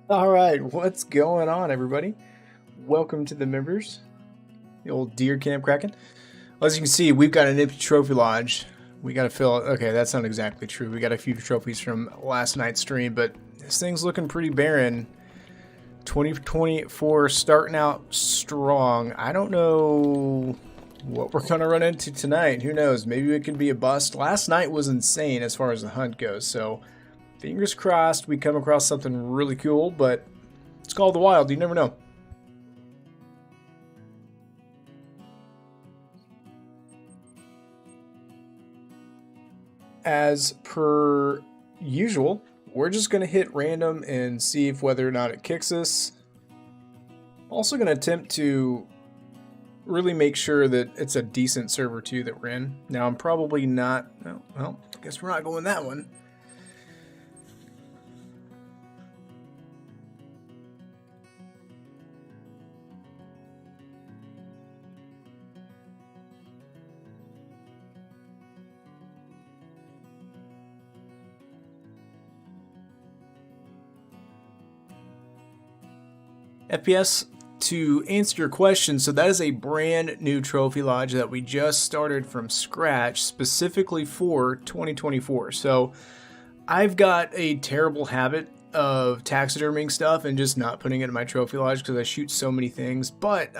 All right, what's going on, everybody? Welcome to the members, the old deer camp cracking. Well, as you can see, we've got an empty trophy lodge. We got to fill it. Okay, that's not exactly true. We got a few trophies from last night's stream, but this thing's looking pretty barren. 2024 starting out strong. I don't know what we're going to run into tonight. Who knows? Maybe it could be a bust. Last night was insane as far as the hunt goes, so fingers crossed we come across something really cool, but it's called the wild. You never know. As per usual, we're just going to hit random and see if whether or not it kicks us. Also going to attempt to really make sure that it's a decent server too that we're in. Now I'm probably not, well, I guess we're not going that one. FPS, to answer your question, so that is a brand new trophy lodge that we just started from scratch specifically for 2024. So I've got a terrible habit of taxiderming stuff and just not putting it in my trophy lodge because I shoot so many things. But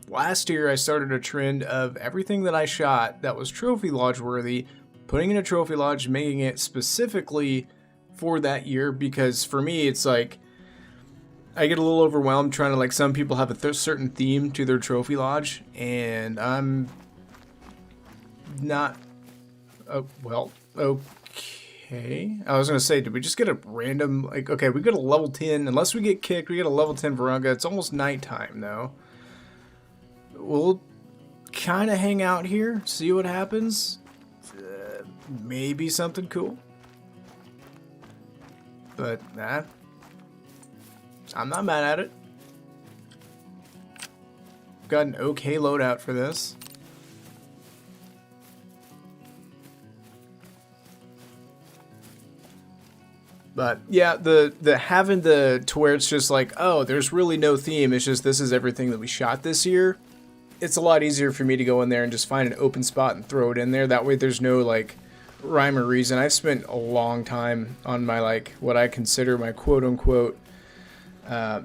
last year I started a trend of everything that I shot that was trophy lodge worthy, putting in a trophy lodge, making it specifically for that year, because for me it's like I get a little overwhelmed trying to, like, some people have a certain theme to their trophy lodge, and I'm not, well, okay. I was going to say, did we just get a random, like, okay, we got a level 10, unless we get kicked, we get a level 10 Varunga. It's almost nighttime, though. We'll kind of hang out here, see what happens. Maybe something cool. But, nah. I'm not mad at it. Got an okay loadout for this. But yeah, the having the to where it's just like, oh, there's really no theme. It's just this is everything that we shot this year. It's a lot easier for me to go in there and just find an open spot and throw it in there. That way there's no like rhyme or reason. I've spent a long time on my, like, what I consider my quote unquote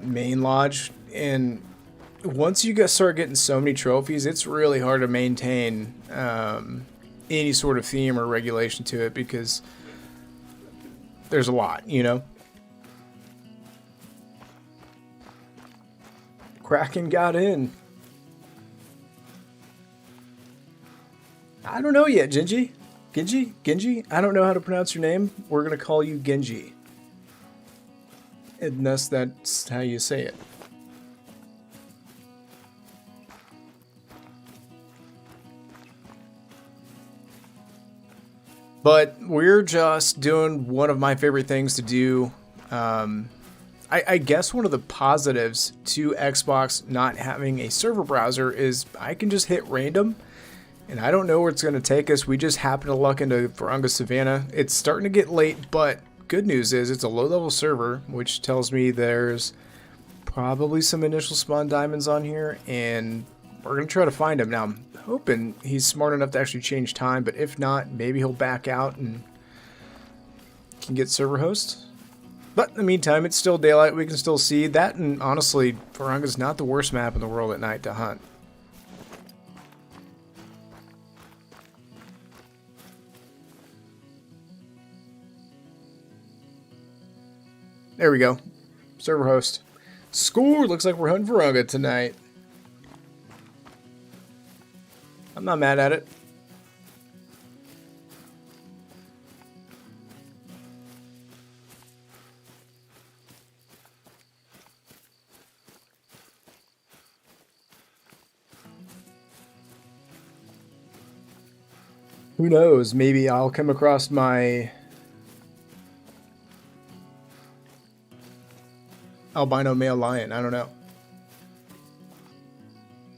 main lodge, and once you start getting so many trophies, it's really hard to maintain any sort of theme or regulation to it, because there's a lot, you know? Kraken got in. I don't know yet, Genji. Genji? I don't know how to pronounce your name. We're going to call you Genji. Unless that's how you say it. But we're just doing one of my favorite things to do. I guess one of the positives to Xbox not having a server browser is I can just hit random. And I don't know where it's going to take us. We just happen to luck into Thehunter Savannah. It's starting to get late, but good news is it's a low-level server, which tells me there's probably some initial spawn diamonds on here, and we're going to try to find him. Now, I'm hoping he's smart enough to actually change time, but if not, maybe he'll back out and can get server host. But in the meantime, it's still daylight. We can still see that, and honestly, Thehunter's not the worst map in the world at night to hunt. There we go. Server host. Score! Looks like we're hunting Thehunter tonight. I'm not mad at it. Who knows? Maybe I'll come across my albino male lion. I don't know.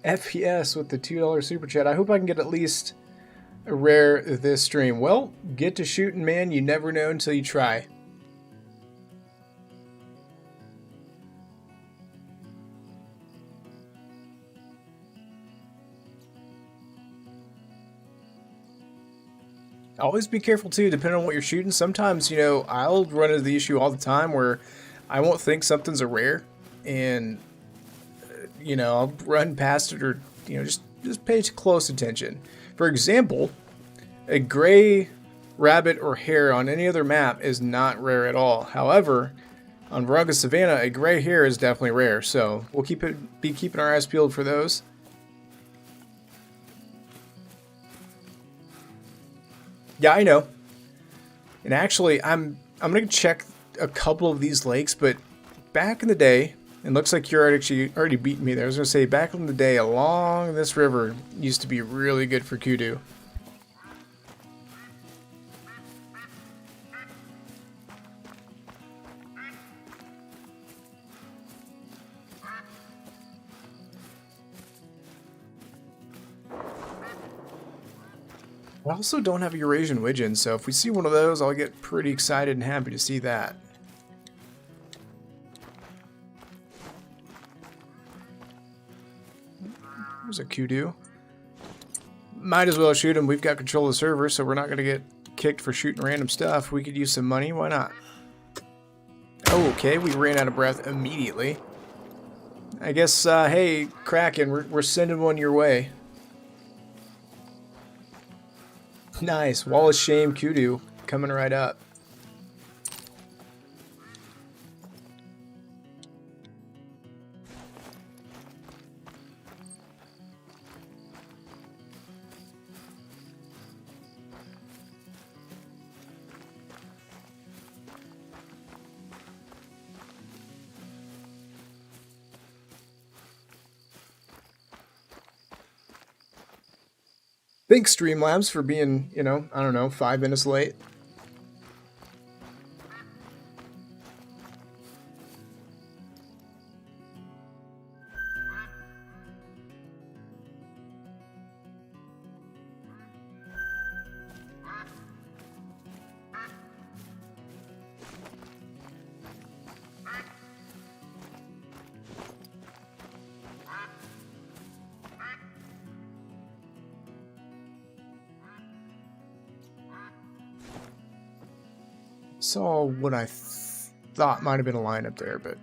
FPS with the $2 super chat. I hope I can get at least a rare this stream. Well, get to shooting, man. You never know until you try. Always be careful too, depending on what you're shooting. Sometimes, you know, I'll run into the issue all the time where I won't think something's a rare, and you know, I'll run past it, or you know, just pay close attention. For example, a gray rabbit or hare on any other map is not rare at all. However, on Thehunter Savannah, a gray hare is definitely rare, so we'll be keeping our eyes peeled for those. Yeah, I know. And actually, I'm gonna check a couple of these lakes, but back in the day, it looks like you're already beating me there. I was gonna say, back in the day, along this river used to be really good for kudu. I also don't have a Eurasian widgeon, so if we see one of those, I'll get pretty excited and happy to see that. There's a kudu. Might as well shoot him. We've got control of the server, so we're not going to get kicked for shooting random stuff. We could use some money. Why not? Oh, okay. We ran out of breath immediately. I guess, hey, Kraken, we're sending one your way. Nice. Wall of Shame kudu coming right up. Thanks, Streamlabs, for being, you know, I don't know, 5 minutes late. Saw what I thought might have been a lineup there, but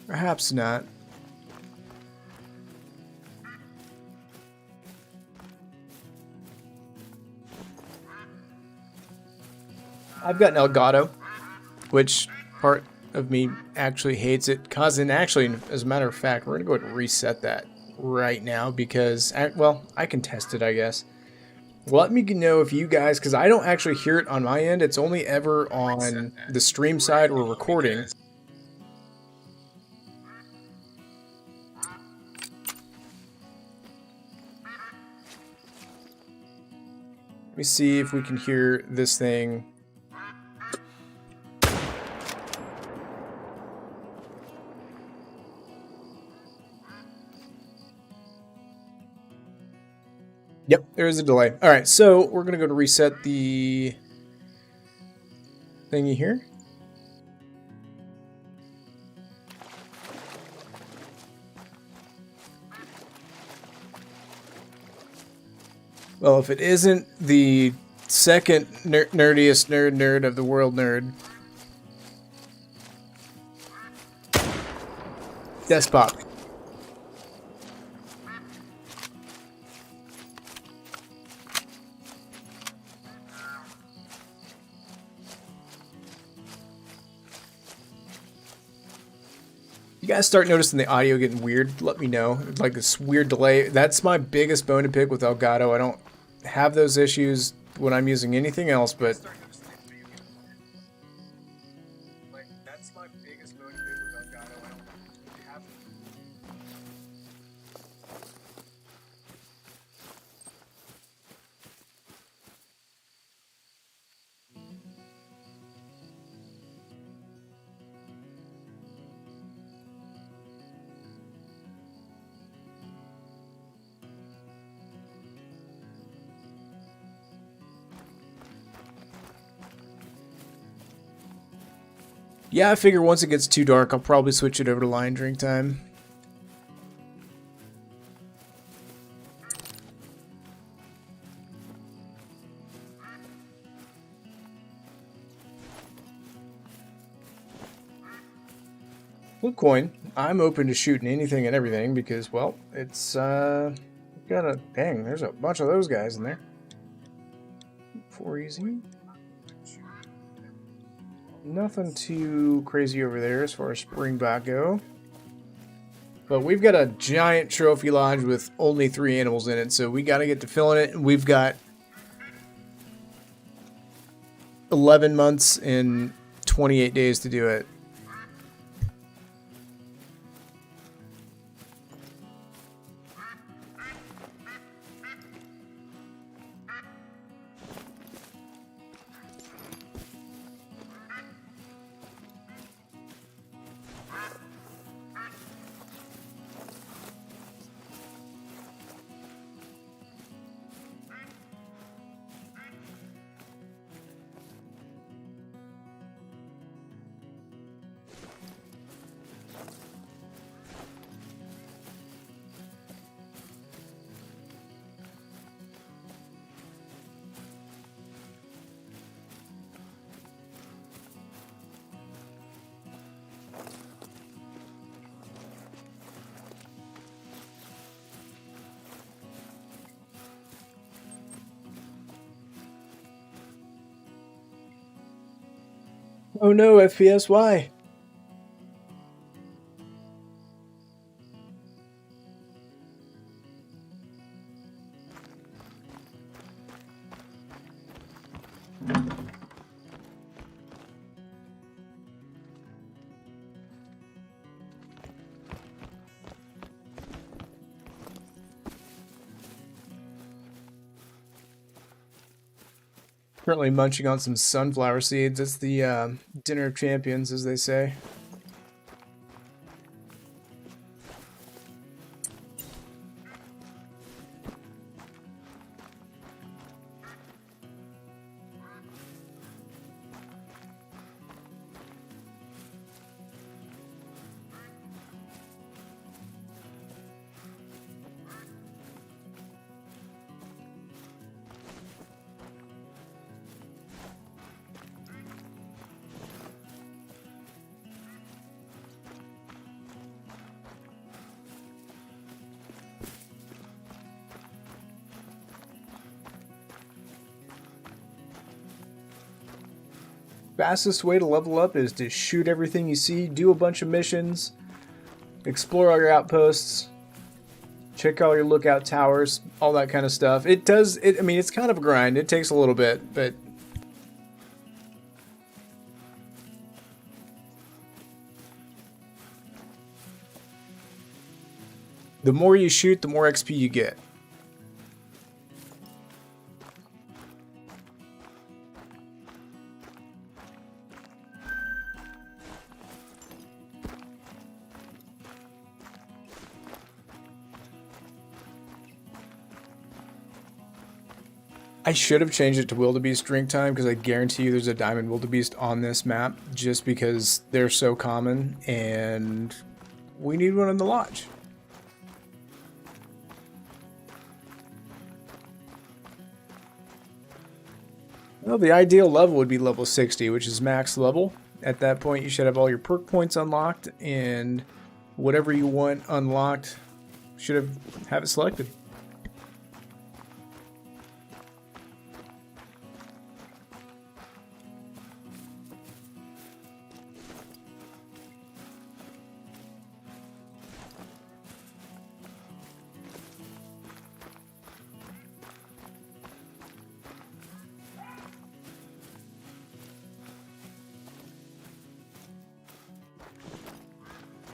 perhaps not. I've got an Elgato, which part of me actually hates it. Cousin, actually, as a matter of fact, we're gonna go ahead and reset that right now because, well, I can test it, I guess. Let me know if you guys, because I don't actually hear it on my end. It's only ever on the stream side or recording. Let me see if we can hear this thing. Yep, there is a delay. All right, so we're going to go to reset the thingy here. Well, if it isn't the second nerdiest nerd of the world nerd, Despot. You guys start noticing the audio getting weird, let me know. Like this weird delay. That's my biggest bone to pick with Elgato. I don't have those issues when I'm using anything else, but that's my biggest bone to pick with Elgato. I don't have. Yeah, I figure once it gets too dark, I'll probably switch it over to lion drink time. Flip coin. I'm open to shooting anything and everything because, well, it's got a dang. There's a bunch of those guys in there. 4 easy. Nothing too crazy over there as far as springback go. But we've got a giant trophy lodge with only 3 animals in it, so we got to get to filling it. And we've got 11 months and 28 days to do it. Oh no, FPS, why? Currently munching on some sunflower seeds. It's the dinner of champions, as they say. Fastest way to level up is to shoot everything you see, do a bunch of missions, explore all your outposts, check all your lookout towers, all that kind of stuff. I mean, it's kind of a grind. It takes a little bit, but the more you shoot, the more XP you get. I should have changed it to wildebeest drink time because I guarantee you there's a diamond wildebeest on this map just because they're so common and we need one in the lodge. Well, the ideal level would be level 60, which is max level. At that point, you should have all your perk points unlocked and whatever you want unlocked should have it selected.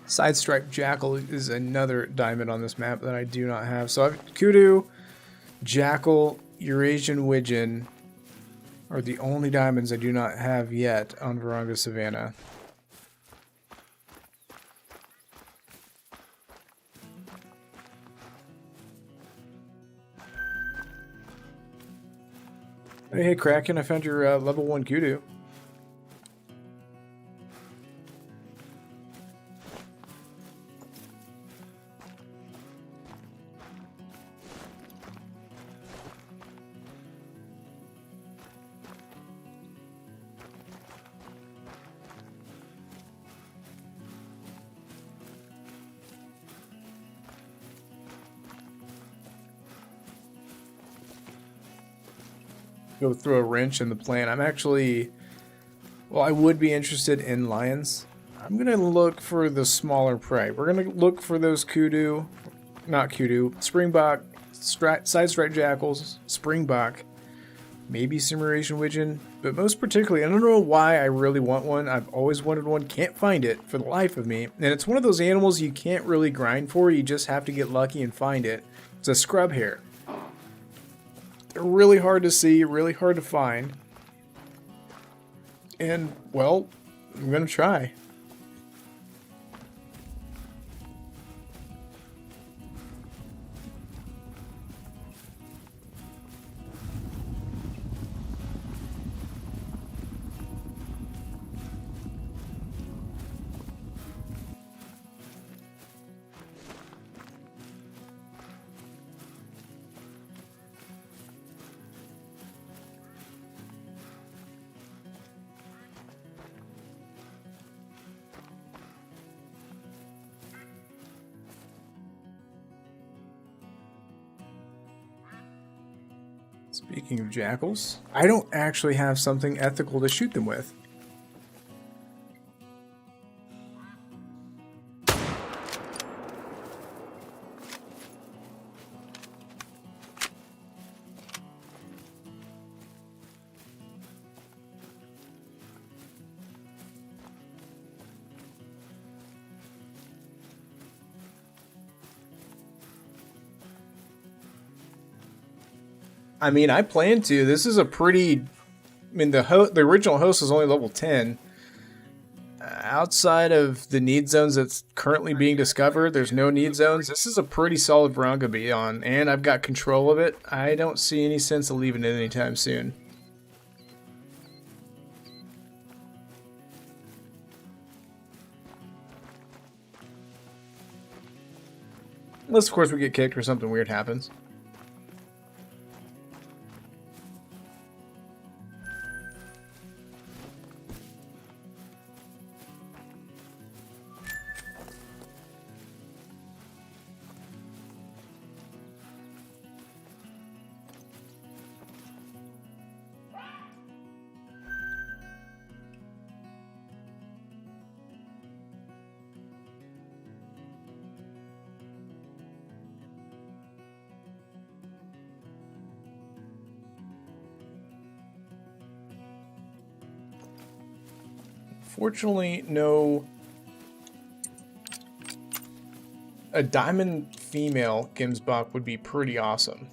Sidestripe Jackal is another diamond on this map that I do not have. So I've Kudu, Jackal, Eurasian Widgeon are the only diamonds I do not have yet on Varanga Savannah. Hey Kraken, I found your level 1 Kudu. Go throw a wrench in the plan. I would be interested in lions. I'm gonna look for the smaller prey. We're gonna look for those kudu, not kudu, springbok, side-striped jackals, springbok, maybe some Eurasian widgeon, but most particularly, I don't know why I really want one. I've always wanted one, can't find it for the life of me. And it's one of those animals you can't really grind for, you just have to get lucky and find it. It's a scrub hare. They're really hard to see, really hard to find. And, well, I'm gonna try. Speaking of jackals, I don't actually have something ethical to shoot them with. I mean, I plan to. This is a pretty... I mean, the original host is only level 10. Outside of the need zones that's currently being discovered, there's no need zones. This is a pretty solid Varanga to be on, and I've got control of it. I don't see any sense of leaving it anytime soon. Unless, of course, we get kicked or something weird happens. Unfortunately, no. A diamond female Gemsbok would be pretty awesome.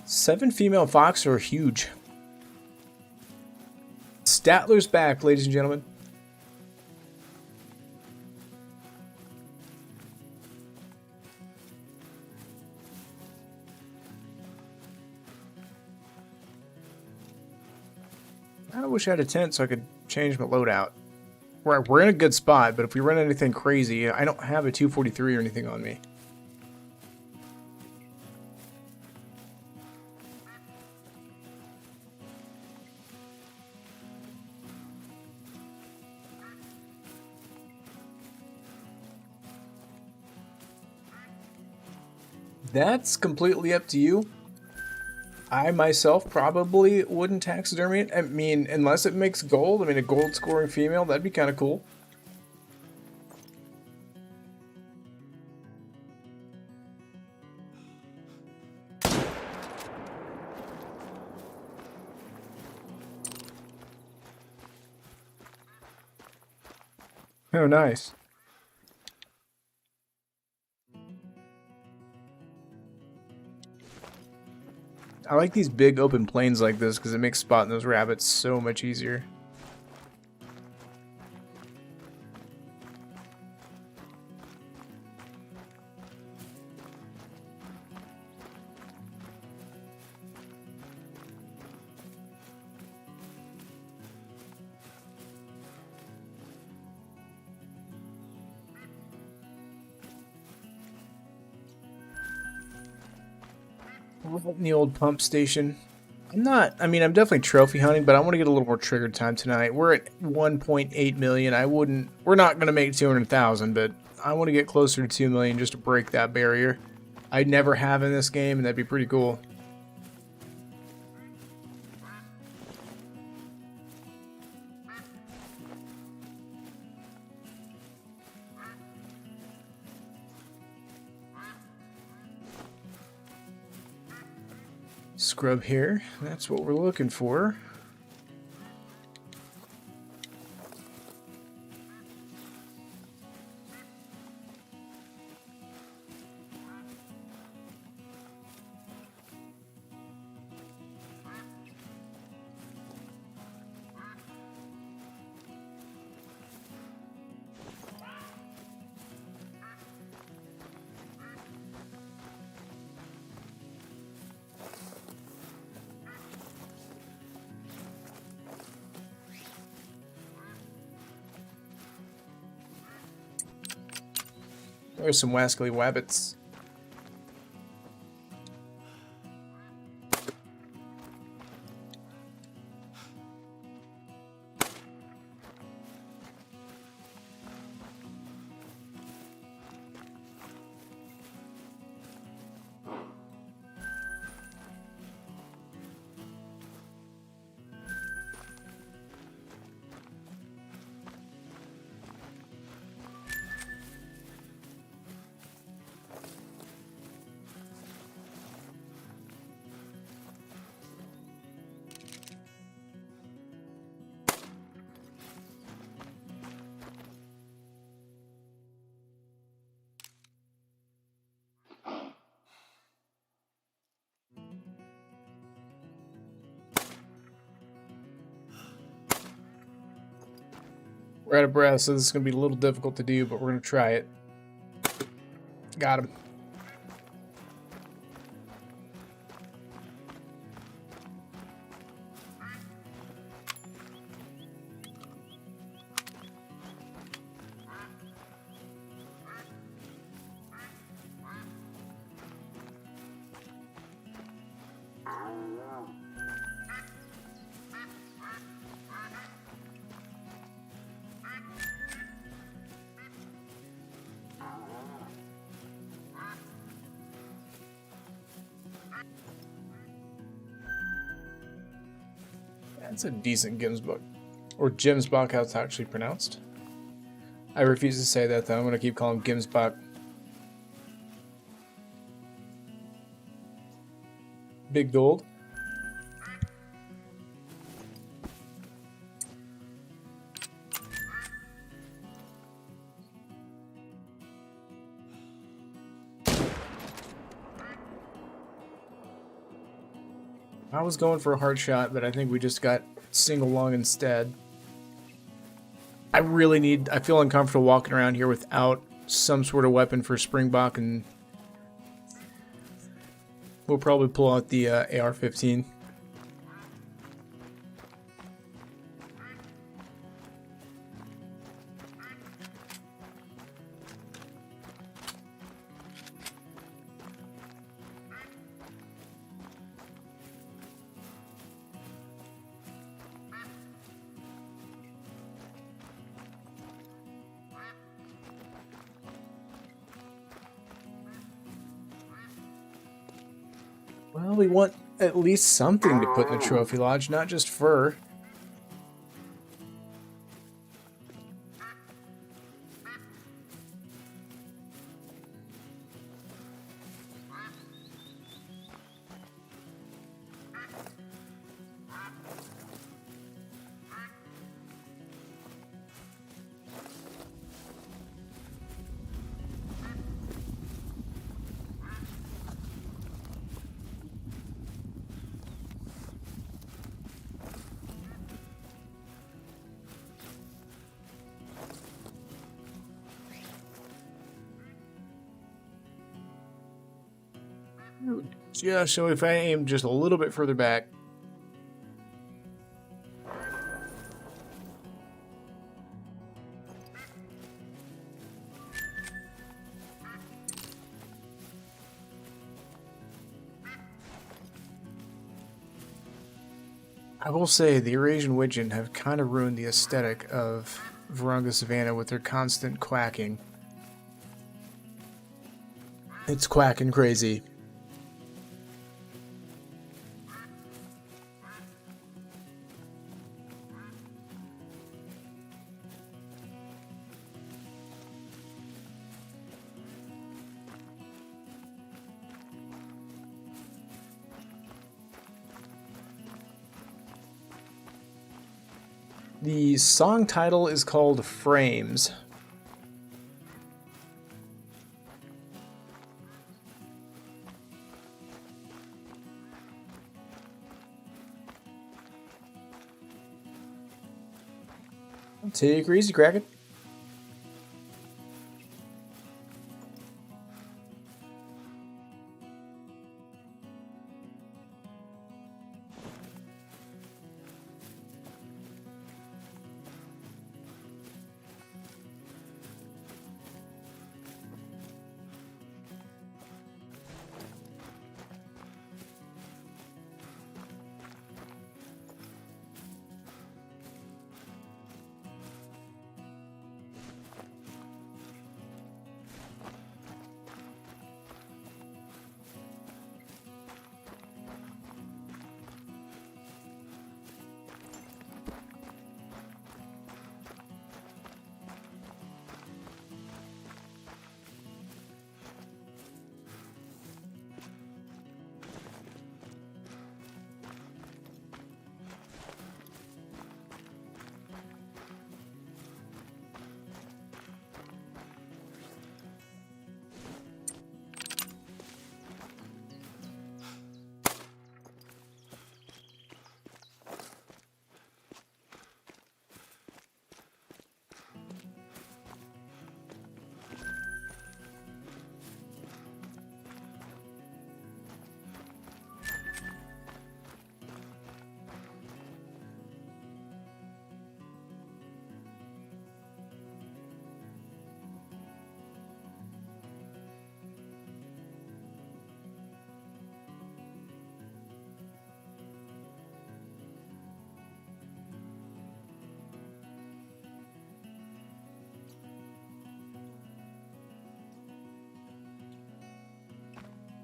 Seven female fox are huge. Statler's back, ladies and gentlemen. I wish I had a tent so I could change my loadout. We're in a good spot, but if we run anything crazy, I don't have a 243 or anything on me. That's completely up to you. I myself probably wouldn't taxidermy it. I mean, unless it makes gold. I mean, a gold scoring female, that'd be kind of cool. Oh, nice. I like these big open plains like this because it makes spotting those rabbits so much easier. We're in the old pump station. I'm definitely trophy hunting, but I want to get a little more trigger time tonight. We're at 1.8 million. We're not going to make 200,000, but I want to get closer to 2 million just to break that barrier. I never have in this game, and that'd be pretty cool. Scrub here. That's what we're looking for. There's some wascally wabbits. We're out of breath, so this is going to be a little difficult to do, but we're going to try it. Got him. That's a decent Gemsbok. Or Gemsbok, how it's actually pronounced. I refuse to say that though. I'm going to keep calling him Gemsbok. Big gold. I was going for a hard shot, but I think we just got single lung instead. I feel uncomfortable walking around here without some sort of weapon for Springbok, and we'll probably pull out the AR-15. Well, we want at least something to put in the trophy lodge, not just fur. Yeah, so if I aim just a little bit further back. I will say the Eurasian Widgeon have kind of ruined the aesthetic of Virunga Savannah with their constant quacking. It's quacking crazy. The song title is called Frames. Take her easy, Kraken.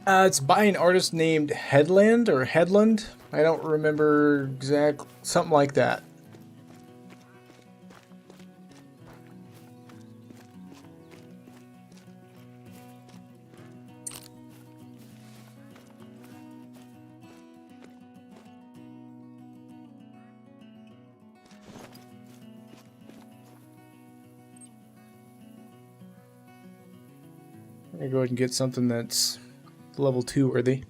It's by an artist named Headland or Headland. I don't remember exact, something like that. I'm gonna go ahead and get something that's level 2 worthy.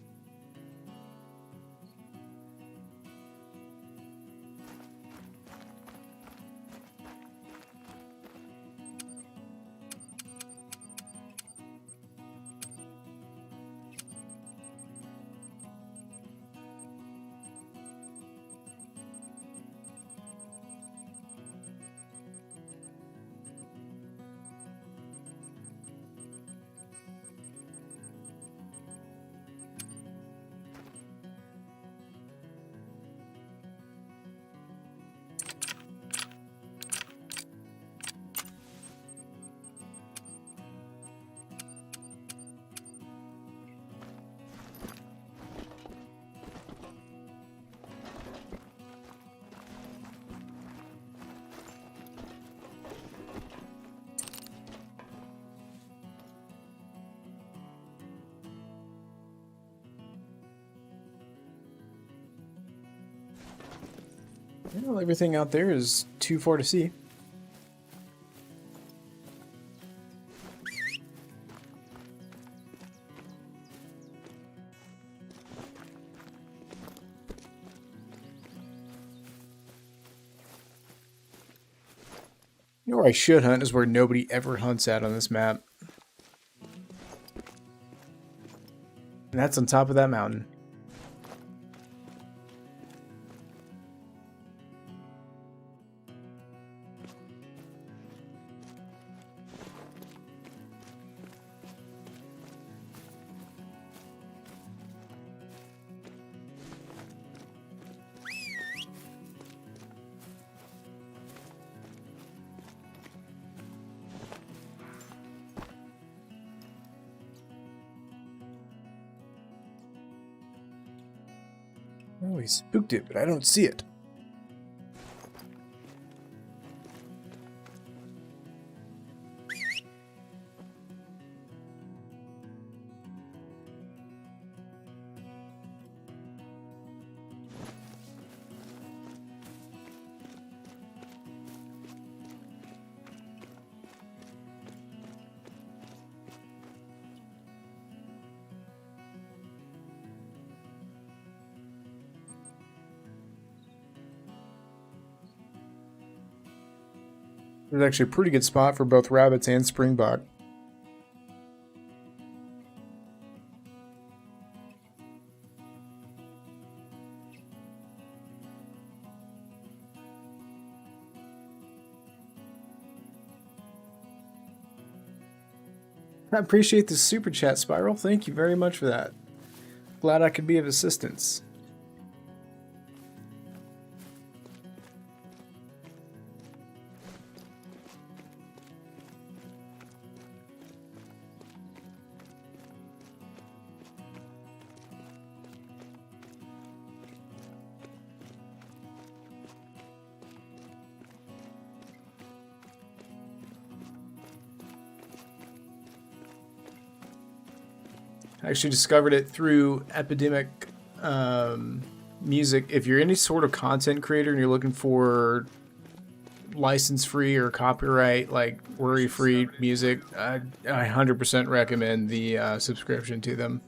Well, everything out there is too far to see. You know where I should hunt is where nobody ever hunts at on this map. And that's on top of that mountain. Oh, he spooked it, but I don't see it. There's actually a pretty good spot for both rabbits and springbok. I appreciate the super chat, Spiral. Thank you very much for that. Glad I could be of assistance. I actually discovered it through Epidemic Music. If you're any sort of content creator and you're looking for license-free or copyright, like worry-free music, I 100% recommend the subscription to them.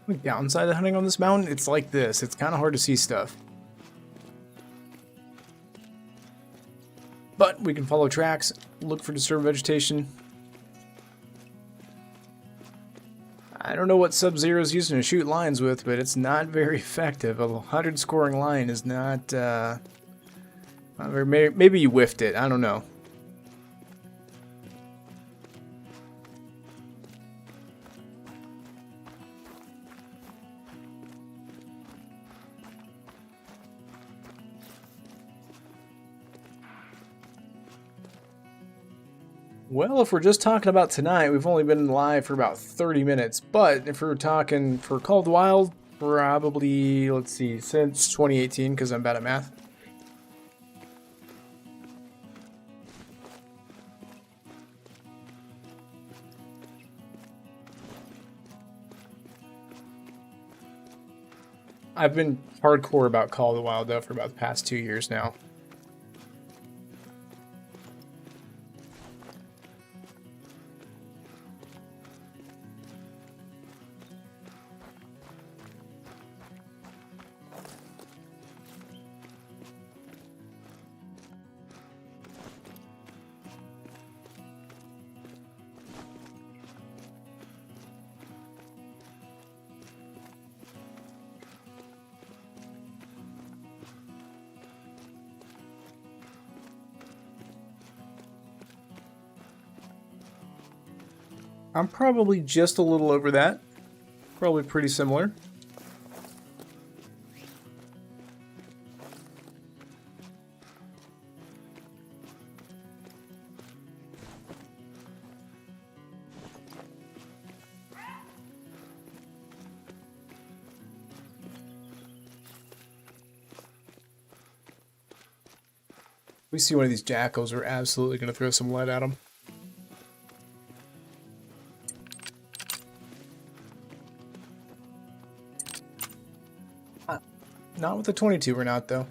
The downside of hunting on this mountain, it's like this. It's kind of hard to see stuff. we can follow tracks, look for disturbed vegetation. I don't know what Sub-Zero's using to shoot lines with, but it's not very effective. A 100 scoring line is not very, maybe you whiffed it. I don't know. Well, if we're just talking about tonight, we've only been live for about 30 minutes. But if we're talking for Call of the Wild, probably, let's see, since 2018, because I'm bad at math. I've been hardcore about Call of the Wild, though, for about the past 2 years now. I'm probably just a little over that. Probably pretty similar. We see one of these jackals, we're absolutely going to throw some lead at them. Not with the 22, we're not, though.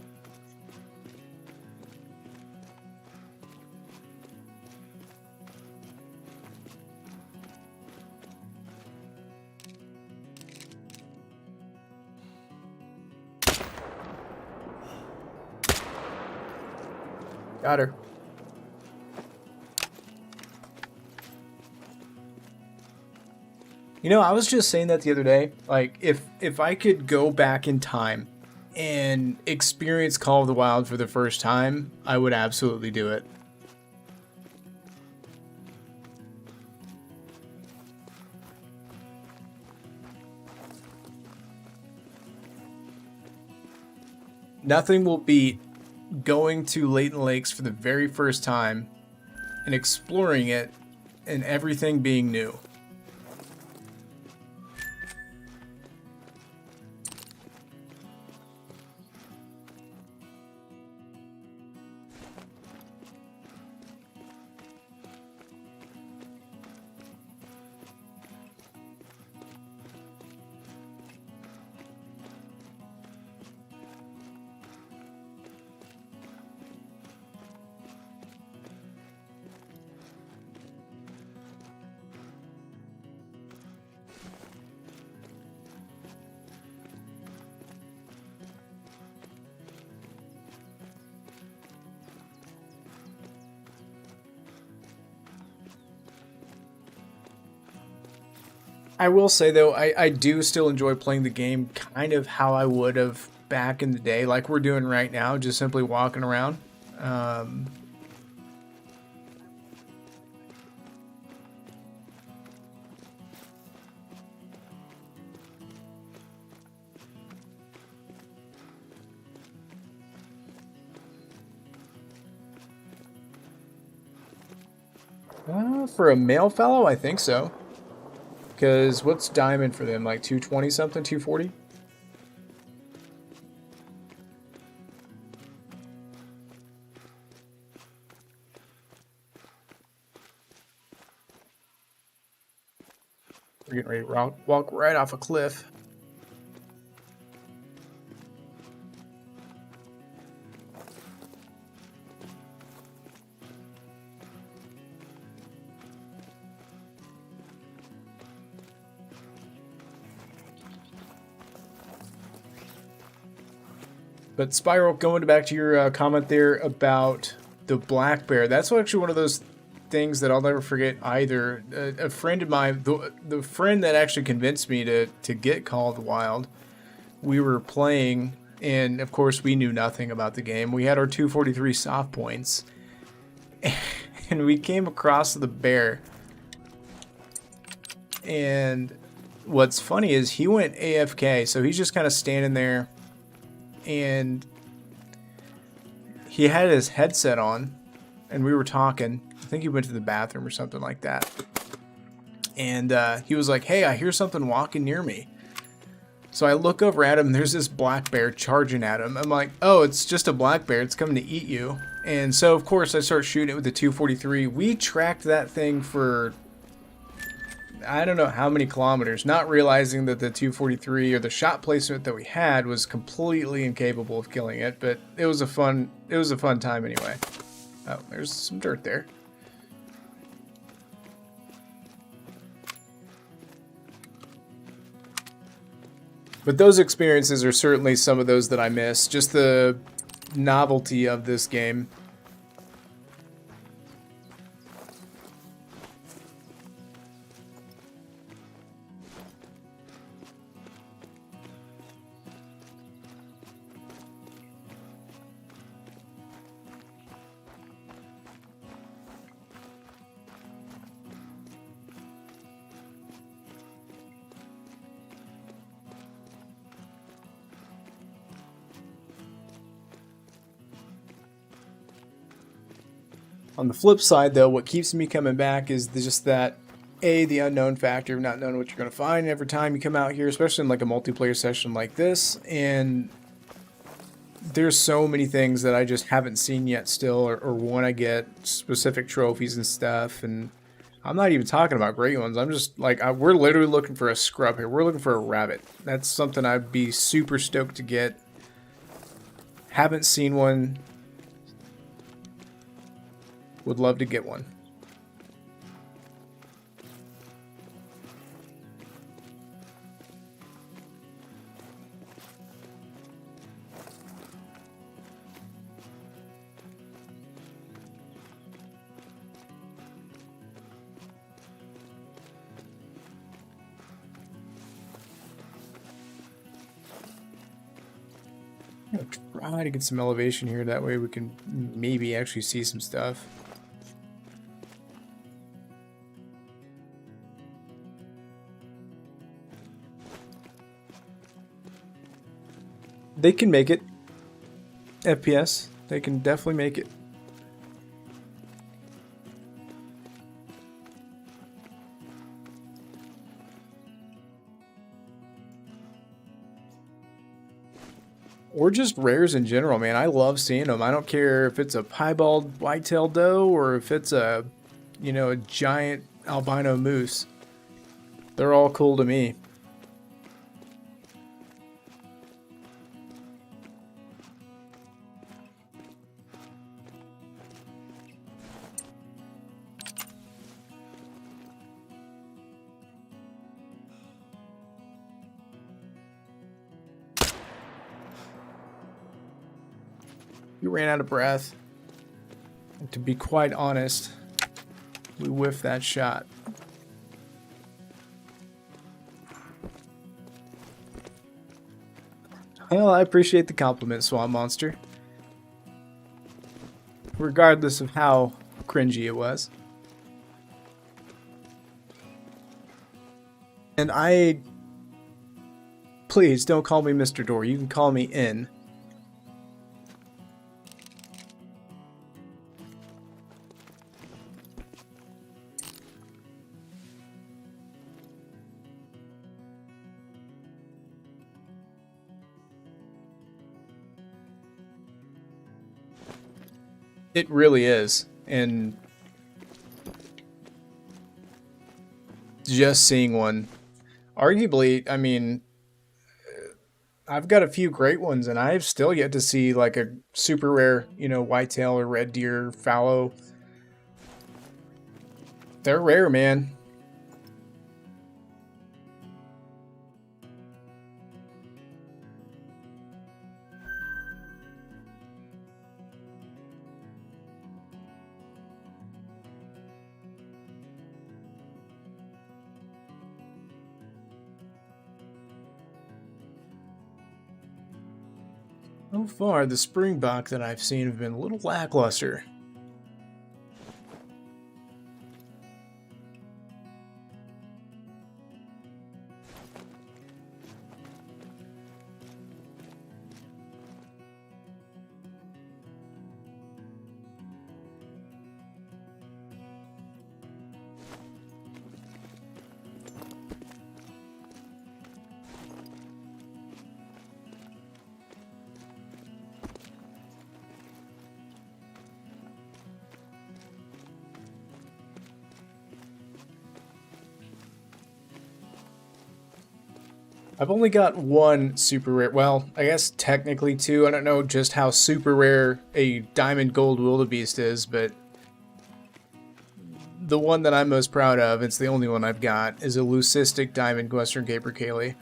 Got her. You know, I was just saying that the other day. Like, if I could go back in time and experience Call of the Wild for the first time, I would absolutely do it. Nothing will beat going to Leighton Lakes for the very first time and exploring it and everything being new. I will say, though, I do still enjoy playing the game kind of how I would have back in the day, like we're doing right now, just simply walking around. For a male fellow, I think so. Because what's diamond for them? Like 220 something? 240? We're getting ready to walk right off a cliff. But Spiral, going back to your comment there about the black bear. That's actually one of those things that I'll never forget either. A friend of mine, the friend that actually convinced me to get Call of the Wild, we were playing, and of course we knew nothing about the game. We had our 243 soft points, and we came across the bear. And what's funny is he went AFK, so he's just kind of standing there, and he had his headset on, and we were talking. I think he went to the bathroom or something like that. And he was like, "Hey, I hear something walking near me." So I look over at him, and there's this black bear charging at him. I'm like, "Oh, it's just a black bear. It's coming to eat you." And so, of course, I start shooting it with the 243. We tracked that thing for I don't know how many kilometers, not realizing that the 243 or the shot placement that we had was completely incapable of killing it, but it was a fun time anyway. Oh, there's some dirt there. But those experiences are certainly some of those that I miss. Just the novelty of this game. On the flip side, though, what keeps me coming back is just that, the unknown factor of not knowing what you're going to find every time you come out here, especially in like a multiplayer session like this. And there's so many things that I just haven't seen yet still, or want to get specific trophies and stuff. And I'm not even talking about great ones. I'm just like, we're literally looking for a scrub here. We're looking for a rabbit. That's something I'd be super stoked to get. Haven't seen one. Would love to get one. I'm gonna try to get some elevation here. That way we can maybe actually see some stuff. They can make it. FPS. They can definitely make it. Or just rares in general, man. I love seeing them. I don't care if it's a piebald white-tailed doe or if it's a, a giant albino moose. They're all cool to me. You ran out of breath. And to be quite honest, we whiffed that shot. Well, I appreciate the compliment, Swamp Monster. Regardless of how cringy it was. And please don't call me Mr. Door. You can call me N. It really is. And just seeing one, arguably, I mean, I've got a few great ones, and I've still yet to see like a super rare, whitetail or red deer fallow. They're rare, man. So far, the Springbok that I've seen have been a little lackluster. I've only got one super rare. Well, I guess technically two. I don't know just how super rare a diamond gold wildebeest is, but the one that I'm most proud of, it's the only one I've got, is a leucistic diamond western capercaillie.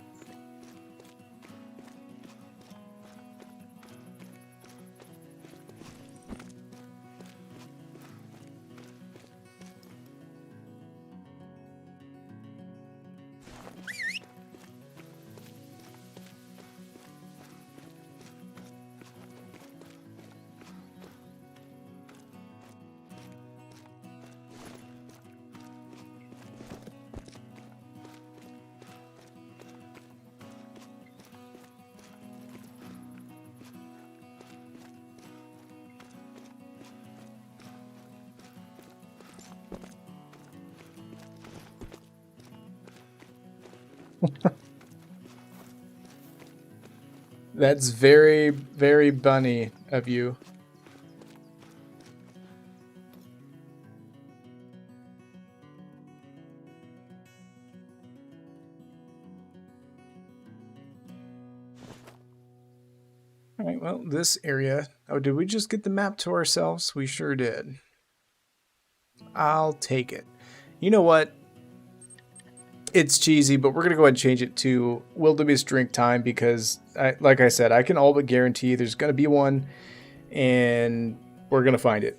That's very, very bunny of you. Alright, well, this area... Oh, did we just get the map to ourselves? We sure did. I'll take it. You know what? It's cheesy, but we're going to go ahead and change it to wildebeest drink time because, like I said, I can all but guarantee there's going to be one, and we're going to find it.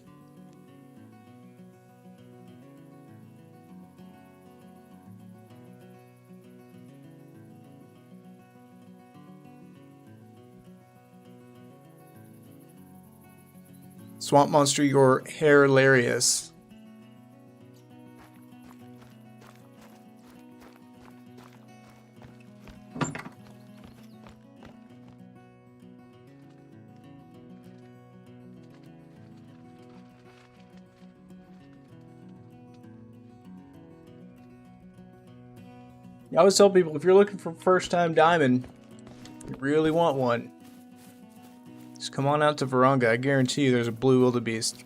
Swamp Monster, you're hilarious. I always tell people, if you're looking for first-time diamond, you really want one, just come on out to Varanga. I guarantee you there's a blue wildebeest.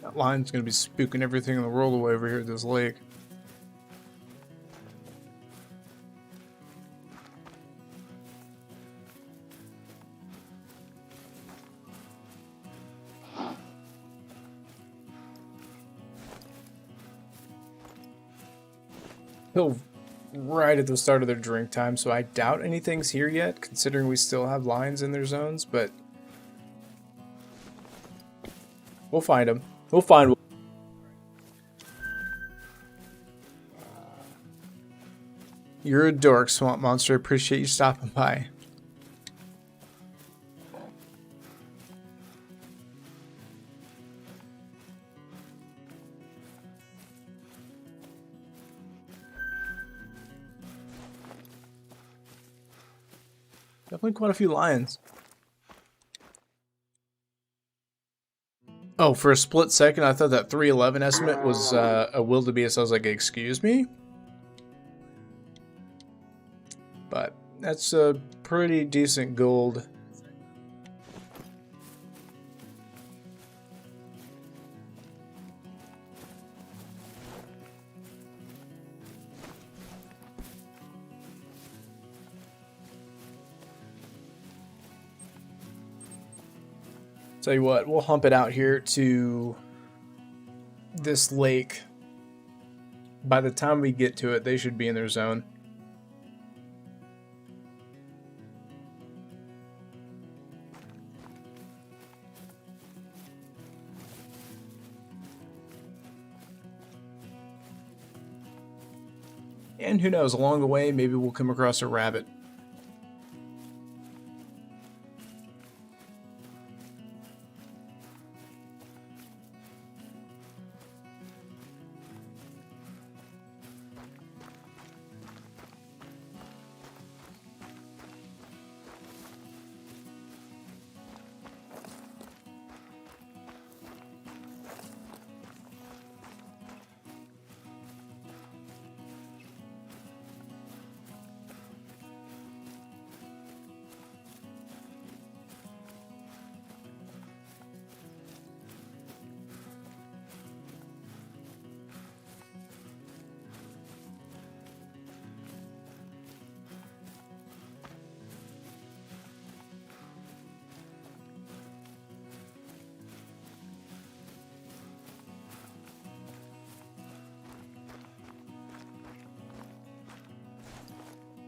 That line's going to be spooking everything in the world away over here at this lake. Still right at the start of their drink time, so I doubt anything's here yet, considering we still have lions in their zones, but we'll find them. We'll find one. You're a dork, Swamp Monster. Appreciate you stopping by. Definitely quite a few lions. Oh, for a split second, I thought that 311 estimate was a wildebeest. I was like, excuse me? But that's a pretty decent gold. Tell you what, we'll hump it out here to this lake. By the time we get to it, they should be in their zone. And who knows, along the way, maybe we'll come across a rabbit.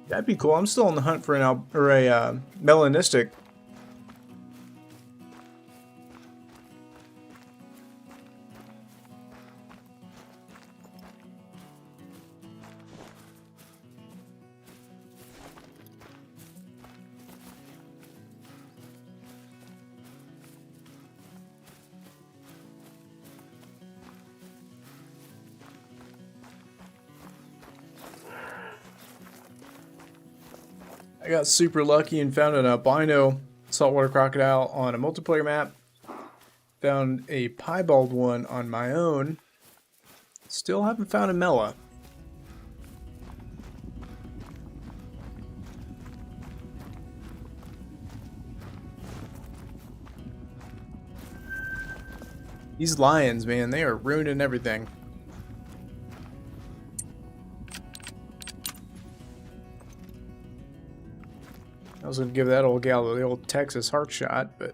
That'd be cool. I'm still on the hunt for a melanistic. I got super lucky and found an albino saltwater crocodile on a multiplayer map. Found a piebald one on my own. Still haven't found a mela. These lions, man, they are ruining everything. I was going to give that old gal the old Texas heart shot, but...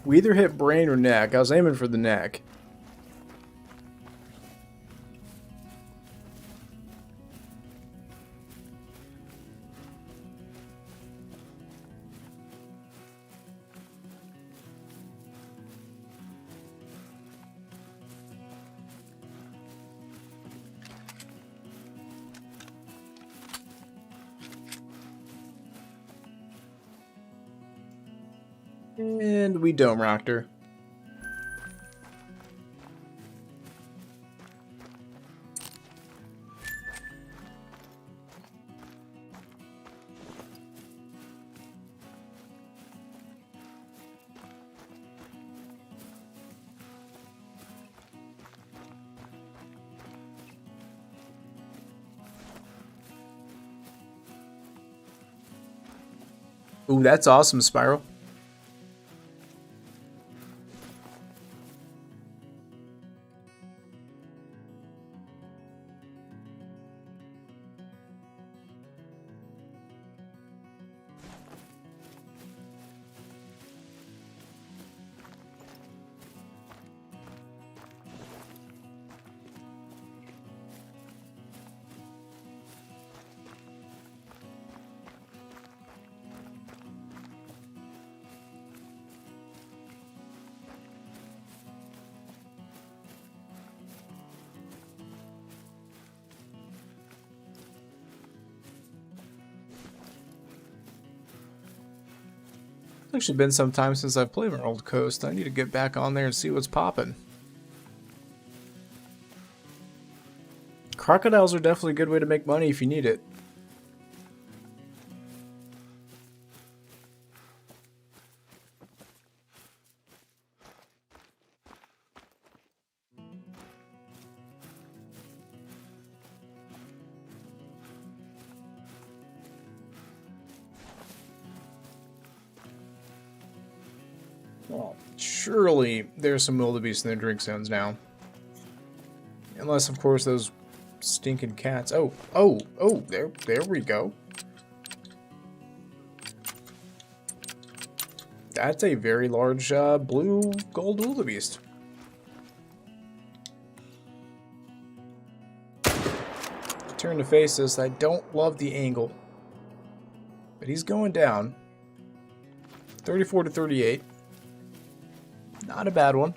we either hit brain or neck. I was aiming for the neck. And we dome rocked her. Ooh, that's awesome, Spiral. It's actually been some time since I've played Emerald Coast. I need to get back on there and see what's popping. Crocodiles are definitely a good way to make money if you need it. Well, surely there's some wildebeest in their drink zones now. Unless, of course, those stinking cats. Oh, there we go. That's a very large blue gold wildebeest. Turn to face this. I don't love the angle, but he's going down. 34 to 38. Not a bad one.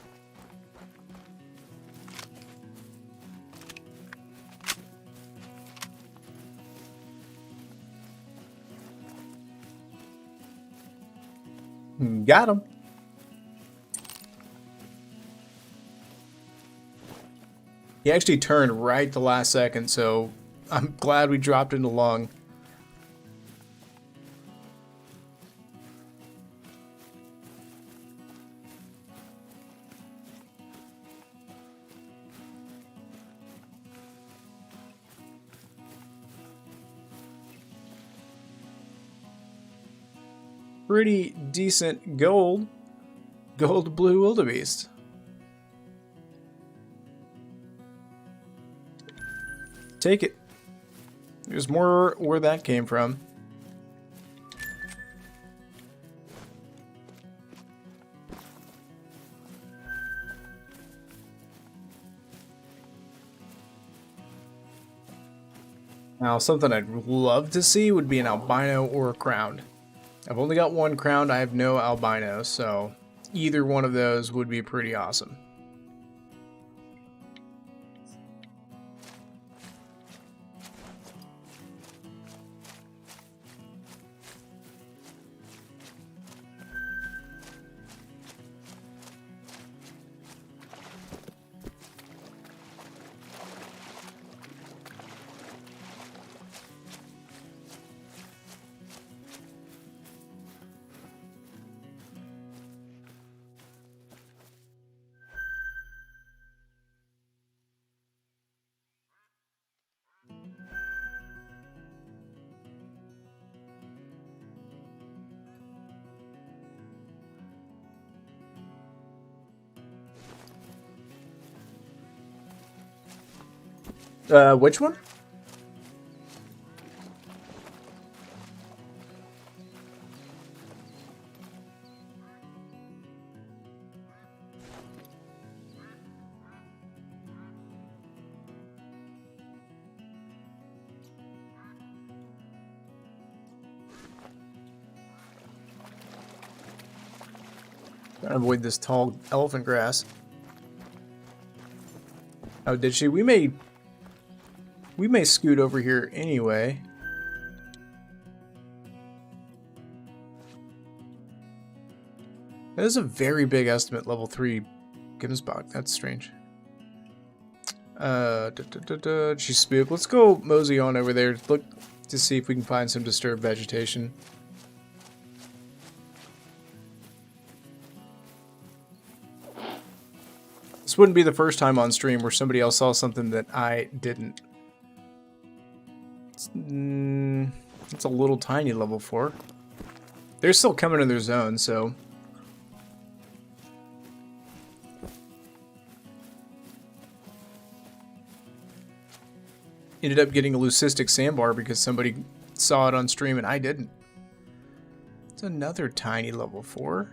Got him. He actually turned right the last second, so I'm glad we dropped into lung. Pretty decent gold blue wildebeest. Take it. There's more where that came from. Now, something I'd love to see would be an albino or a crowned. I've only got one crowned, I have no albino, so either one of those would be pretty awesome. Which one? Trying to avoid this tall elephant grass. Oh, did she? We may scoot over here anyway. That is a very big estimate, level 3 Gibbsbach. That's strange. She's spooked. Let's go mosey on over there. Look to see if we can find some disturbed vegetation. This wouldn't be the first time on stream where somebody else saw something that I didn't. It's a little tiny level 4. They're still coming in their zone, so. Ended up getting a leucistic sandbar because somebody saw it on stream and I didn't. It's another tiny level 4.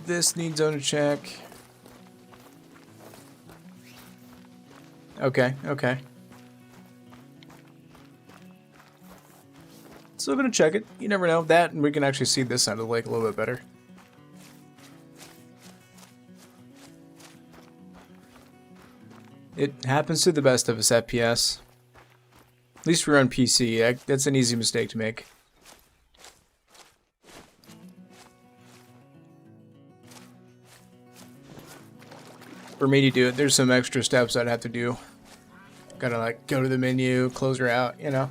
This needs zone check. Okay, okay. Still gonna check it. You never know. That, and we can actually see this side of the lake a little bit better. It happens to the best of us FPS. At least we're on PC. That's an easy mistake to make. For me to do it, there's some extra steps I'd have to do. Gotta like go to the menu, close her out, you know.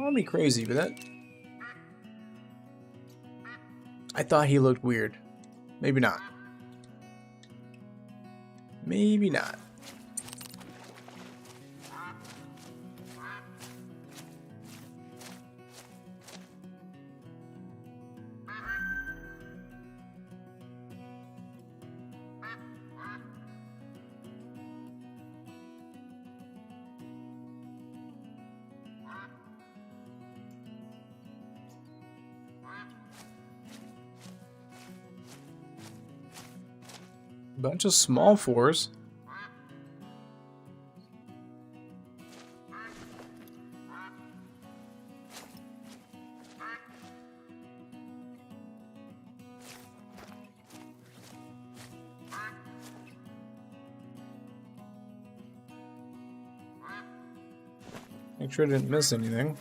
Call me crazy, but that... I thought he looked weird. Maybe not. Maybe not. Bunch of small fours. Make sure I didn't miss anything.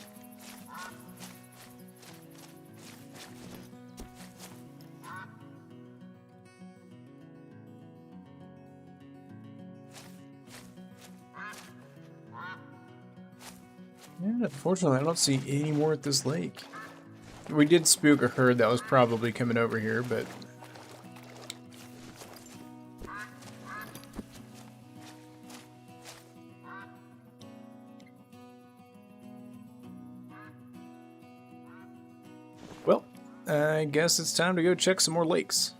And unfortunately, I don't see any more at this lake. We did spook a herd that was probably coming over here, but... Well, I guess it's time to go check some more lakes.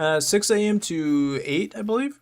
Uh, 6 a.m. to 8, I believe.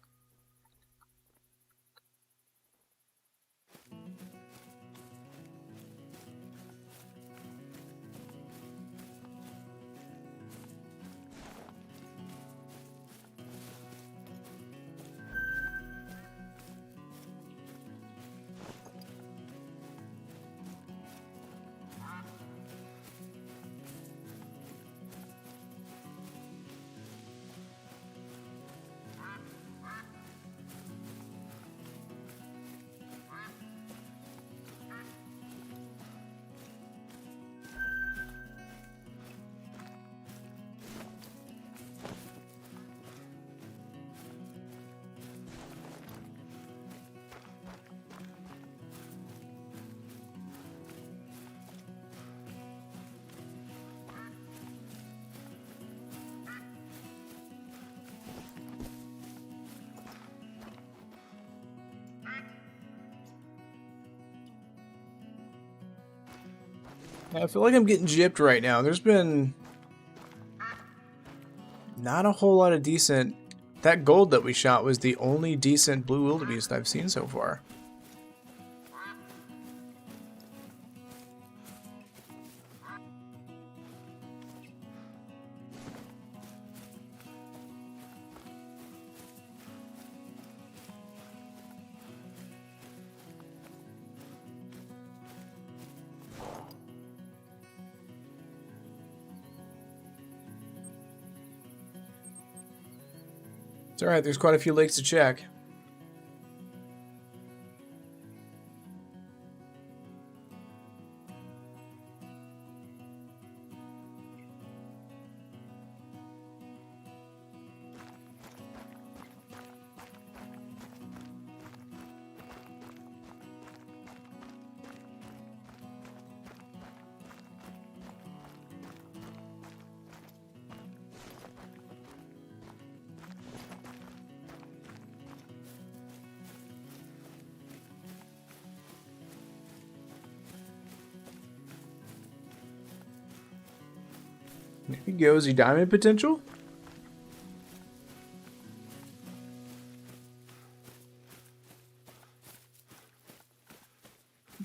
I feel like I'm getting gypped right now. There's been not a whole lot of decent... That gold that we shot was the only decent blue wildebeest I've seen so far. It's alright, there's quite a few lakes to check. Maybe Gozy diamond potential?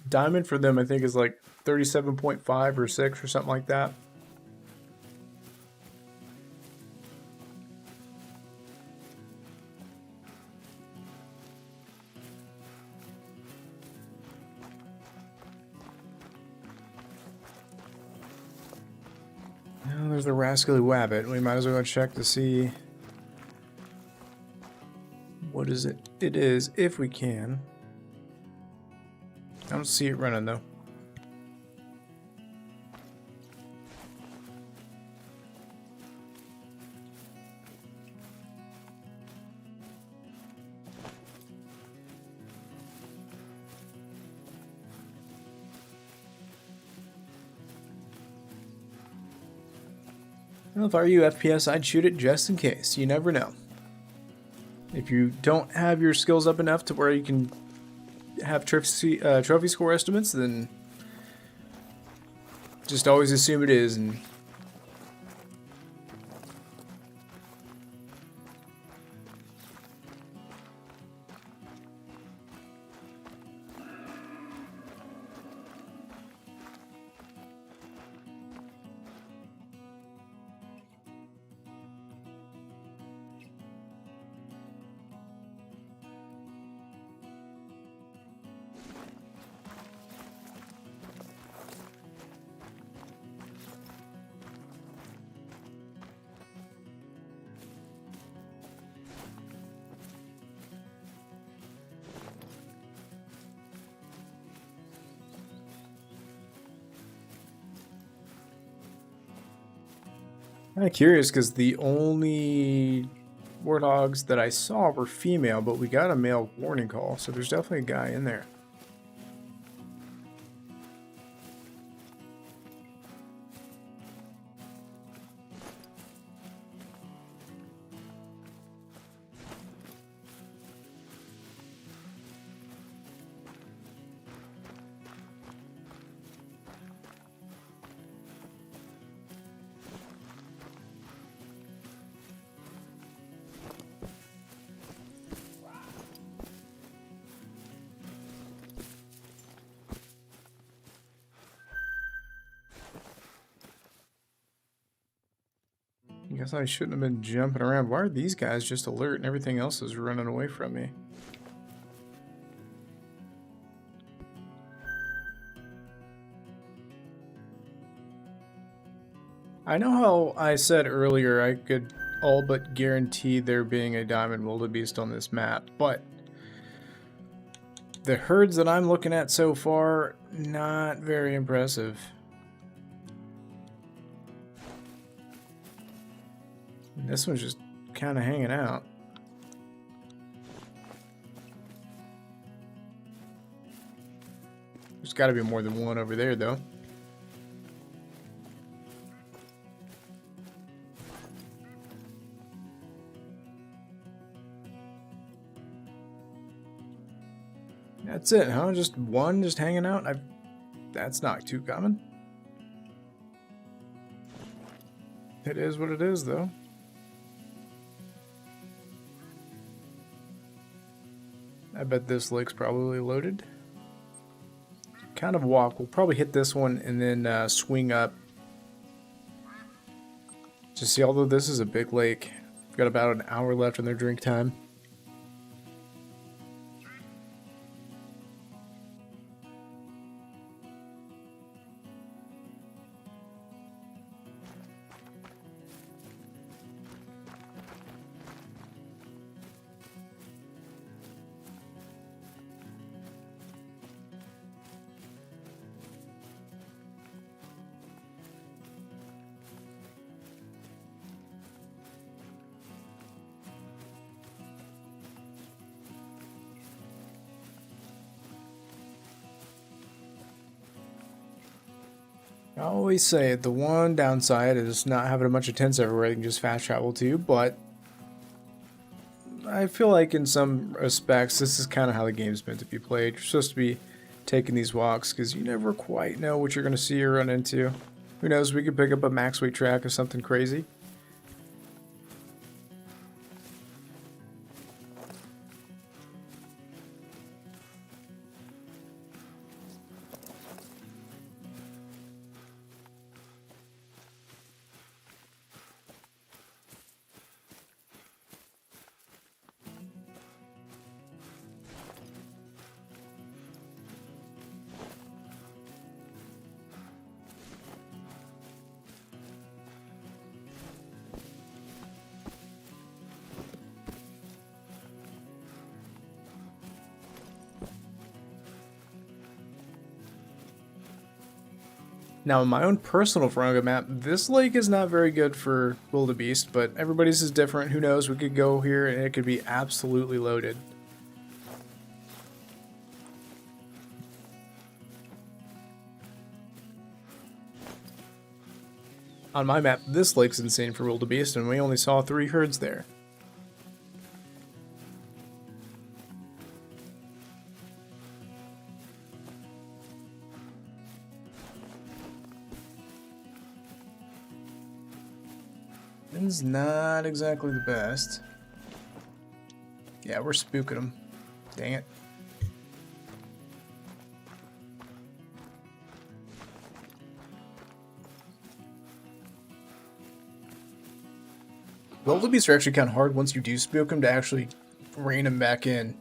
Diamond for them, I think, is like 37.5 or 6 or something like that. Oh, there's the rascally wabbit. We might as well go check to see what is it? It is, if we can. I don't see it running though. Well, if I were you, FPS, I'd shoot it just in case. You never know. If you don't have your skills up enough to where you can have trophy score estimates, then just always assume it is. And I'm curious because the only warthogs that I saw were female, but we got a male warning call, so there's definitely a guy in there. I guess I shouldn't have been jumping around. Why are these guys just alert and everything else is running away from me? I know how I said earlier I could all but guarantee there being a diamond wildebeest on this map, but the herds that I'm looking at so far, not very impressive. This one's just kind of hanging out. There's got to be more than one over there, though. That's it, huh? Just one just hanging out? That's not too common. It is what it is, though. I bet this lake's probably loaded. Kind of walk. We'll probably hit this one and then swing up. Just see, although this is a big lake, we've got about an hour left in their drink time. I always say the one downside is not having a bunch of tents everywhere you can just fast travel to, but I feel like in some respects this is kind of how the game's meant to be played. You're supposed to be taking these walks because you never quite know what you're going to see or run into. Who knows, we could pick up a max weight track or something crazy. Now, in my own personal Faronga map, this lake is not very good for wildebeest, but everybody's is different. Who knows? We could go here and it could be absolutely loaded. On my map, this lake's insane for wildebeest, and we only saw 3 herds there. Wind's not exactly the best. Yeah, we're spooking them. Dang it. Wildebeest are actually kind of hard once you do spook them to actually rein them back in.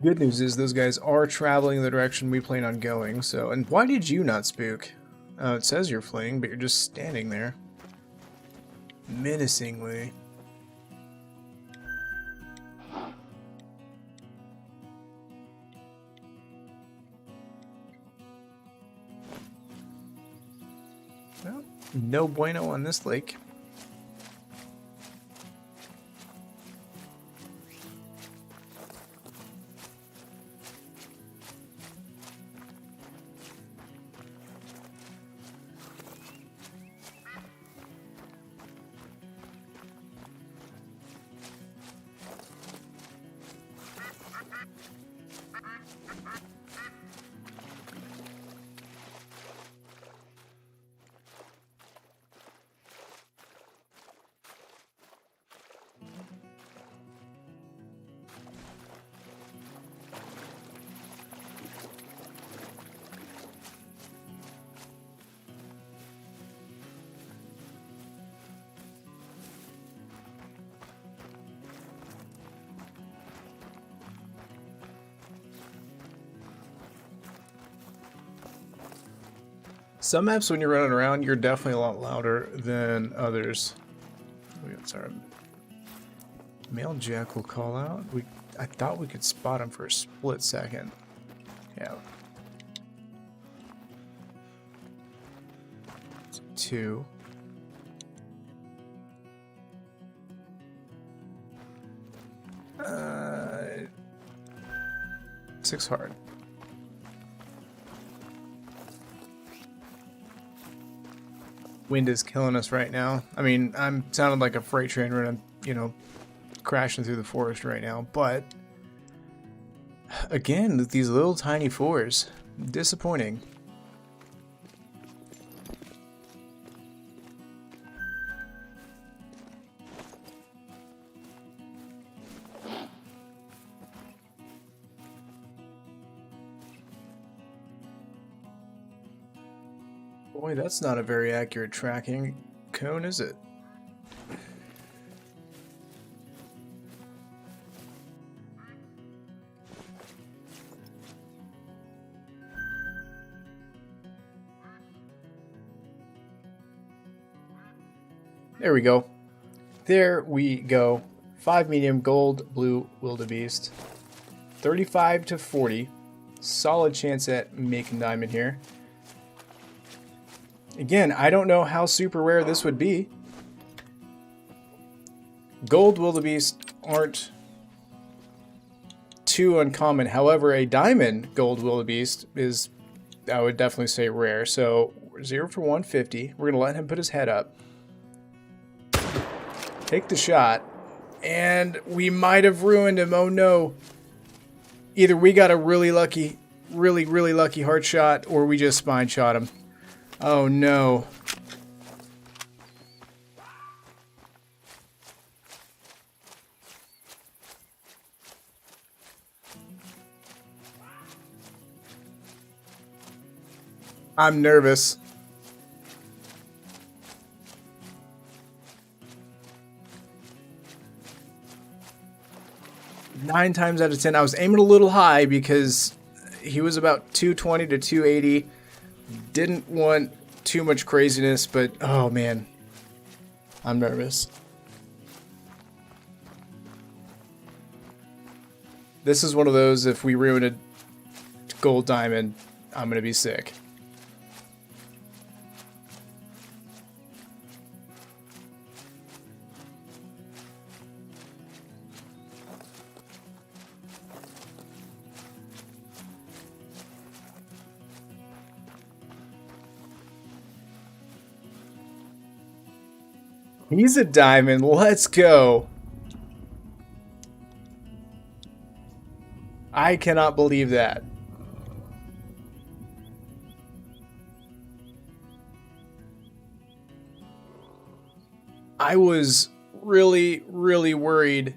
Good news is those guys are traveling in the direction we plan on going, so... And why did you not spook? It says you're fleeing, but you're just standing there. Menacingly. Well, no bueno on this lake. Some maps, when you're running around, you're definitely a lot louder than others. Sorry. Male Jack will call out. I thought we could spot him for a split second. Yeah. 2. Uh, 6 hard. Wind is killing us right now. I mean, I'm sounding like a freight train running, crashing through the forest right now. But again, with these little tiny 4s, disappointing. Boy, that's not a very accurate tracking cone, is it? There we go. There we go. 5 medium, gold, blue, wildebeest. 35 to 40. Solid chance at making diamond here. Again, I don't know how super rare this would be. Gold wildebeest aren't too uncommon. However, a diamond gold wildebeest is, I would definitely say, rare. So, 0 for 150. We're going to let him put his head up. Take the shot. And we might have ruined him. Oh no. Either we got a really lucky hard shot, or we just spine shot him. Oh no. I'm nervous. 9 times out of 10, I was aiming a little high because he was about 220 to 280. Didn't want too much craziness, but oh man, I'm nervous. This is one of those, if we ruin a gold diamond, I'm gonna be sick. He's a diamond. Let's go. I cannot believe that. I was really, really worried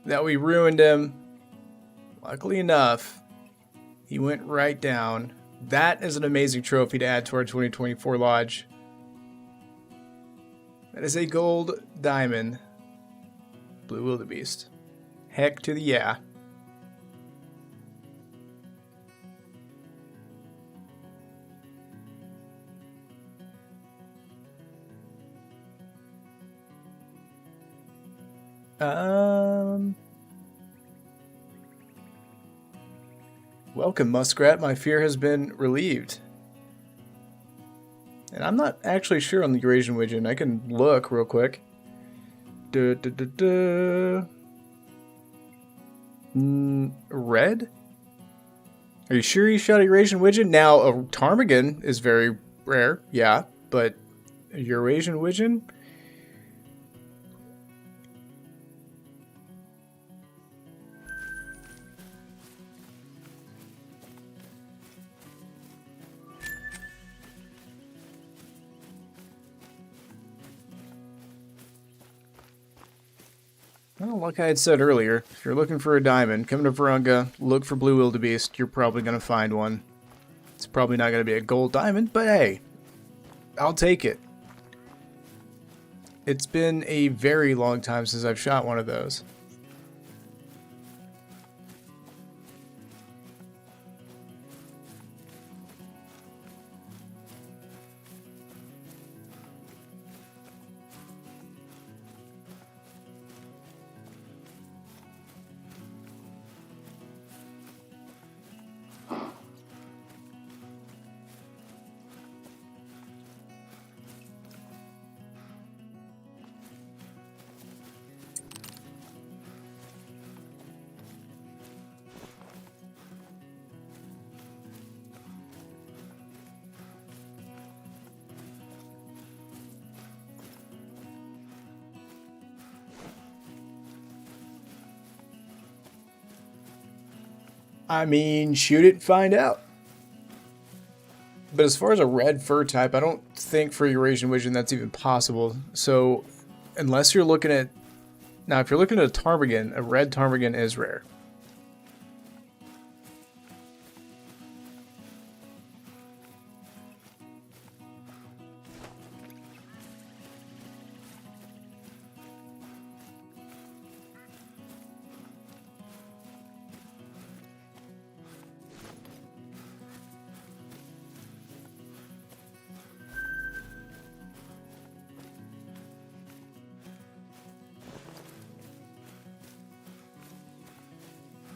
that we ruined him. Luckily enough, he went right down. That is an amazing trophy to add to our 2024 Lodge. That is a gold diamond. Blue wildebeest. Heck to the yeah. Welcome, Muskrat. My fear has been relieved. And I'm not actually sure on the Eurasian widgeon. I can look real quick. Red? Are you sure you shot a Eurasian widgeon? Now, a ptarmigan is very rare, yeah, but a Eurasian widgeon? Well, like I had said earlier, if you're looking for a diamond, come to Virunga, look for blue wildebeest, you're probably going to find one. It's probably not going to be a gold diamond, but hey, I'll take it. It's been a very long time since I've shot one of those. I mean, shoot it, find out. But as far as a red fur type, I don't think for Eurasian widgeon that's even possible. So, unless you're looking at... Now, if you're looking at a ptarmigan, a red ptarmigan is rare.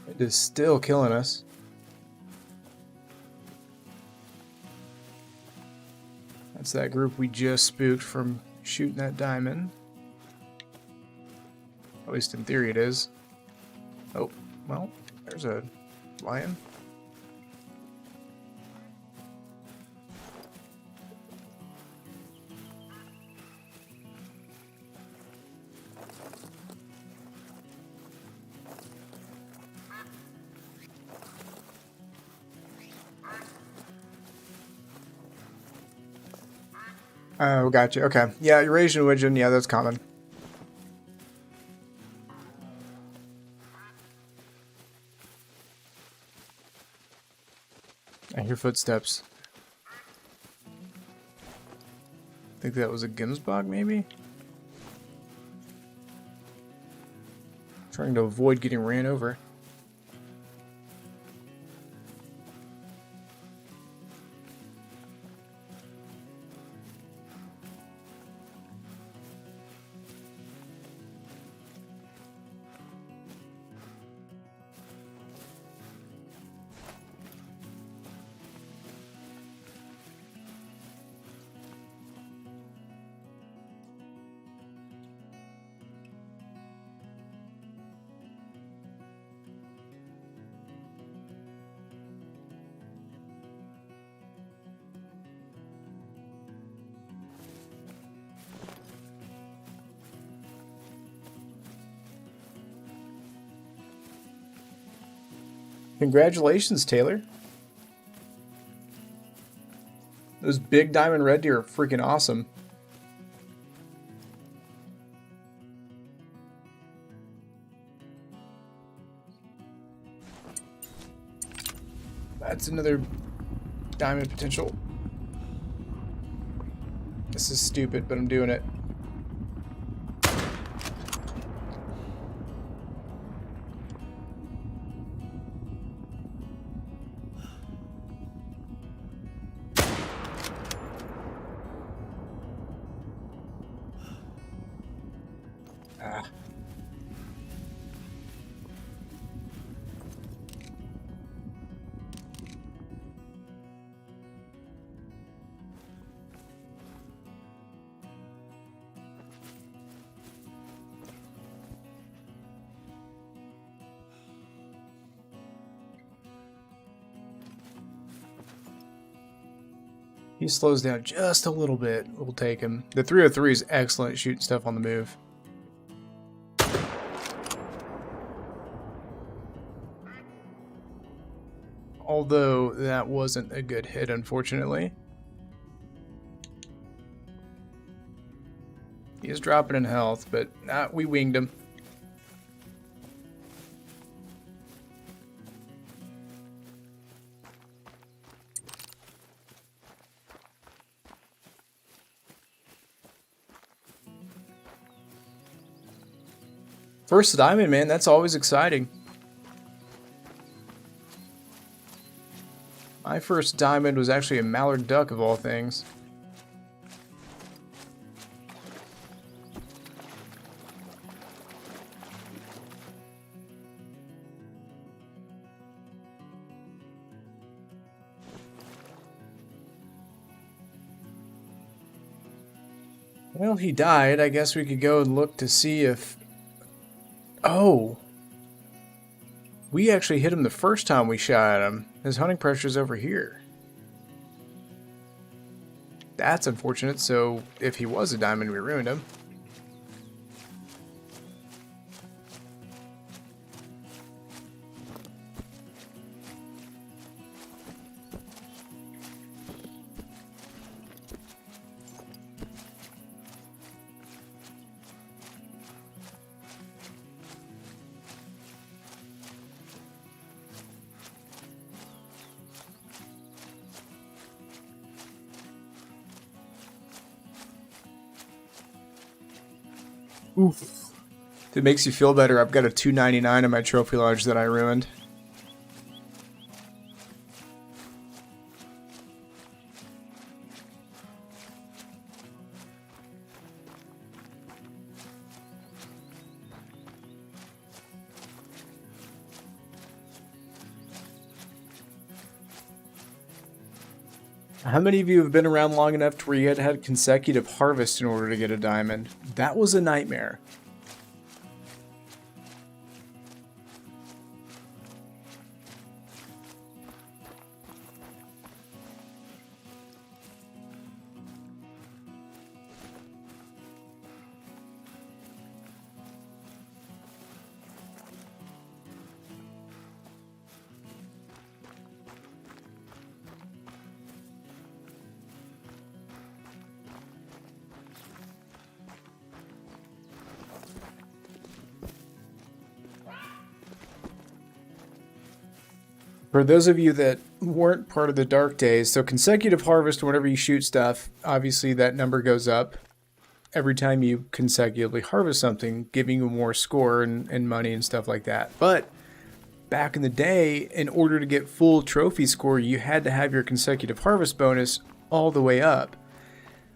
It is still killing us. That's that group we just spooked from shooting that diamond. At least in theory it is. Oh, well, there's a lion. Oh, gotcha. Okay. Yeah, Eurasian widgeon. Yeah, that's common. I hear footsteps. I think that was a Gimsbog, maybe? Trying to avoid getting ran over. Congratulations, Taylor. Those big diamond red deer are freaking awesome. That's another diamond potential. This is stupid, but I'm doing it. Ah. He slows down just a little bit. We'll take him. The 303 is excellent at shooting stuff on the move. Although that wasn't a good hit, unfortunately. He is dropping in health, but we winged him. First diamond, man, that's always exciting. My first diamond was actually a mallard duck of all things. Well, he died. I guess we could go and look to see if... Oh! We actually hit him the first time we shot at him. His hunting pressure's over here. That's unfortunate, so if he was a diamond, we ruined him. Oof. If it makes you feel better, I've got a 299 in my trophy lodge that I ruined. How many of you have been around long enough to where you had to have consecutive harvest in order to get a diamond? That was a nightmare. For those of you that weren't part of the dark days, so consecutive harvest, whenever you shoot stuff, obviously that number goes up. every time you consecutively harvest something, giving you more score and money and stuff like that. But back in the day, in order to get full trophy score, you had to have your consecutive harvest bonus all the way up,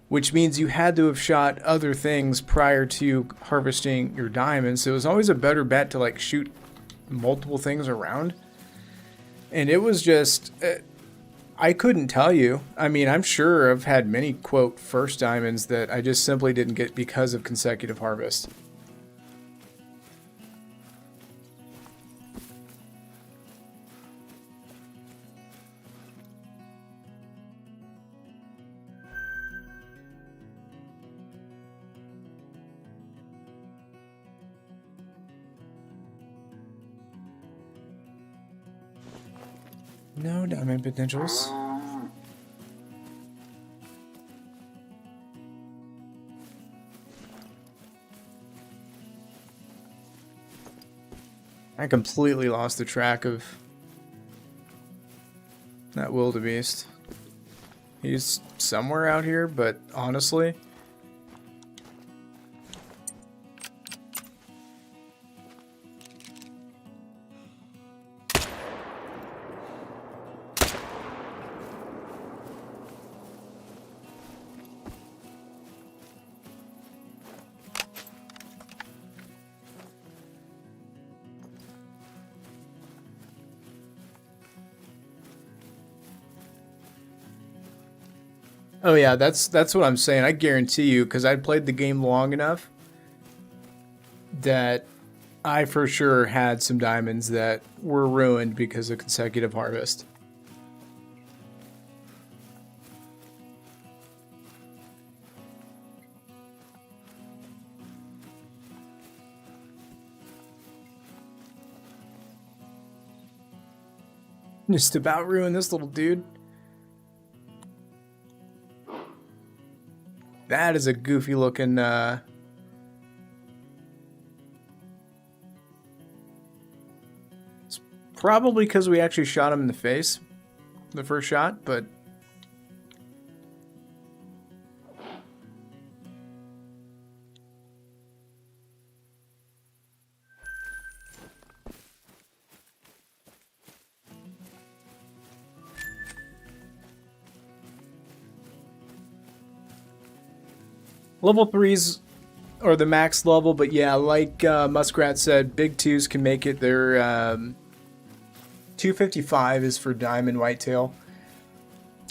which means you had to have shot other things prior to harvesting your diamonds. So it was always a better bet to like shoot multiple things around. And it was just, I couldn't tell you. I mean, I'm sure I've had many, quote, first diamonds that I just simply didn't get because of consecutive harvest. No diamond potentials. I completely lost the track of that wildebeest. He's somewhere out here, but honestly, oh yeah, that's what I'm saying. I guarantee you, because I played the game long enough that I for sure had some diamonds that were ruined because of consecutive harvest. Just about ruined this little dude. That is a goofy looking it's probably because we actually shot him in the face the first shot, but level 3s are the max level, but yeah, like Muskrat said, big 2s can make it. They're 255 is for diamond whitetail.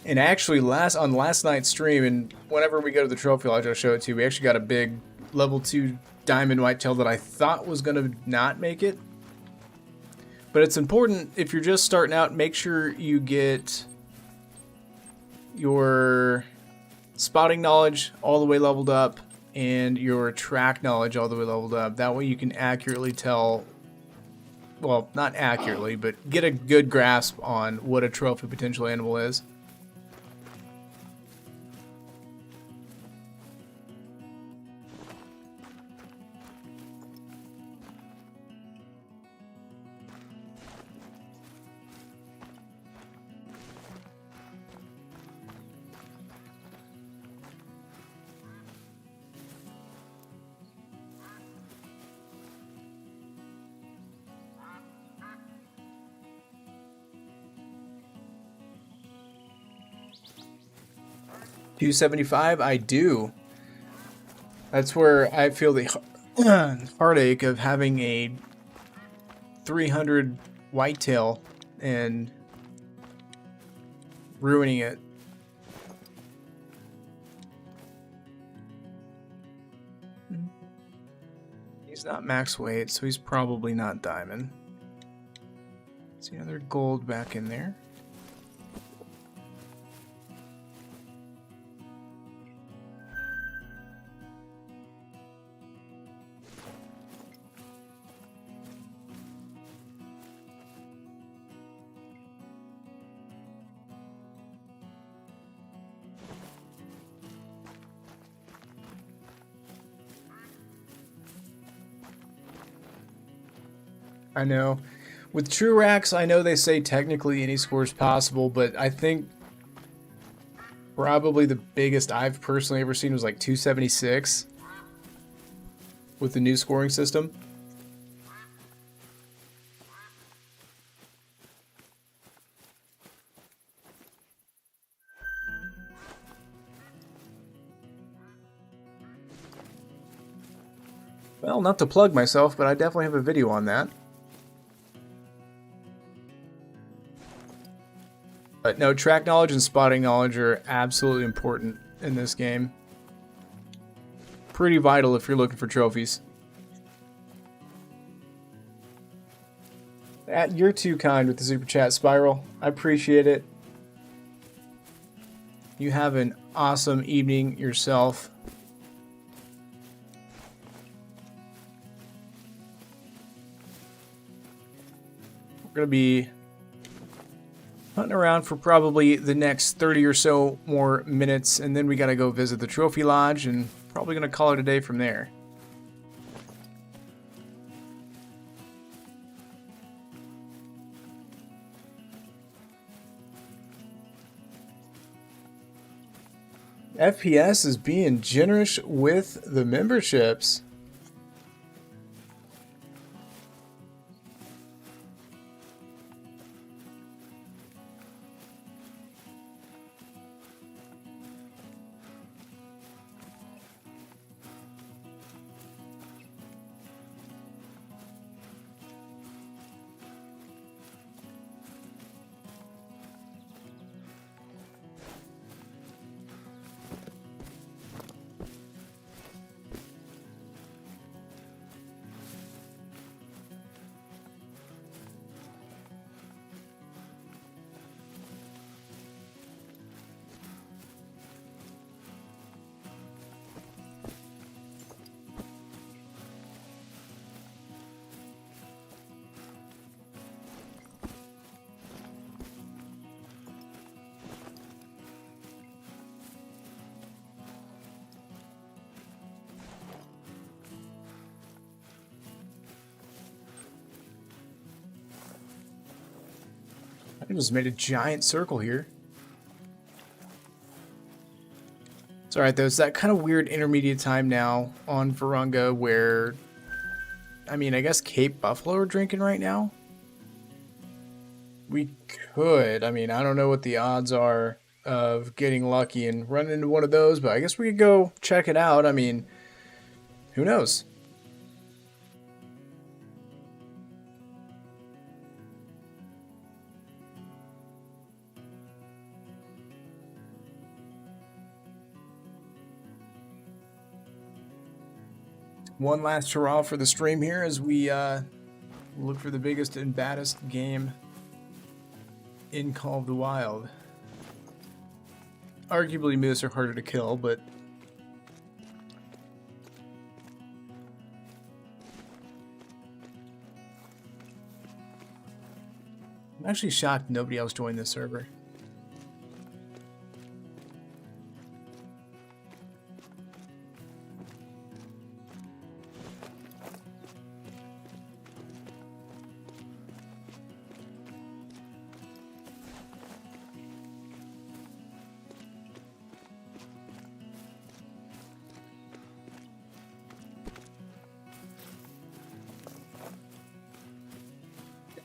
And actually, on last night's stream, and whenever we go to the trophy lodge, I'll show it to you, we actually got a big level 2 diamond whitetail that I thought was going to not make it. But it's important, if you're just starting out, make sure you get your spotting knowledge all the way leveled up and your track knowledge all the way leveled up. That way you can accurately tell, well, not accurately, but get a good grasp on what a trophy potential animal is. $275, I do. That's where I feel the heartache of having a 300 whitetail and ruining it. He's not max weight, so he's probably not diamond. See another gold back in there. I know. With true racks, I know they say technically any score is possible, but I think probably the biggest I've personally ever seen was like 276. with the new scoring system. Well, not to plug myself, but I definitely have a video on that. But no, track knowledge and spotting knowledge are absolutely important in this game. Pretty vital if you're looking for trophies. You're too kind with the super chat, Spiral. I appreciate it. You have an awesome evening yourself. We're going to be hunting around for probably the next 30 or so more minutes, and then we got to go visit the trophy lodge, and probably going to call it a day from there. FPS is being generous with the memberships. I just made a giant circle here. It's alright though, it's that kind of weird intermediate time now on Virunga where, I mean, I guess Cape Buffalo are drinking right now? We could. I mean, I don't know what the odds are of getting lucky and running into one of those, but I guess we could go check it out. I mean, who knows? One last hurrah for the stream here as we look for the biggest and baddest game in Call of the Wild. Arguably, moose are harder to kill, but I'm actually shocked nobody else joined this server.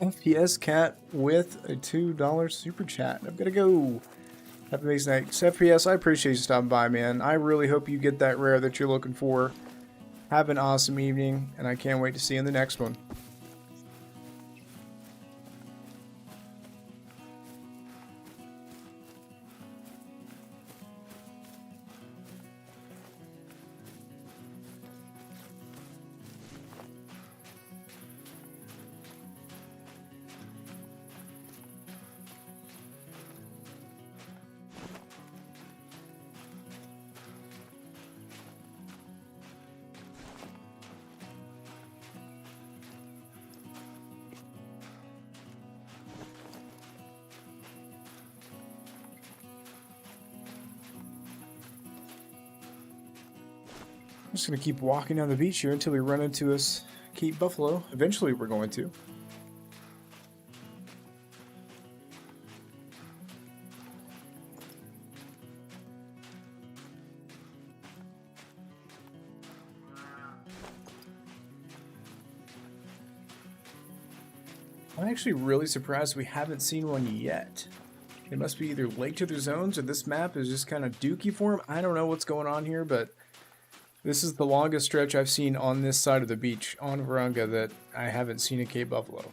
FPS Cat with a $2 super chat. I've got to go. Have an amazing night. FPS, I appreciate you stopping by, man. I really hope you get that rare that you're looking for. Have an awesome evening, and I can't wait to see you in the next one. I'm just going to keep walking down the beach here until we run into us Cape Buffalo. Eventually we're going to. I'm actually really surprised we haven't seen one yet. It must be either late to their zones or this map is just kind of dookie for them. I don't know what's going on here, but this is the longest stretch I've seen on this side of the beach on Varunga that I haven't seen a Cape Buffalo.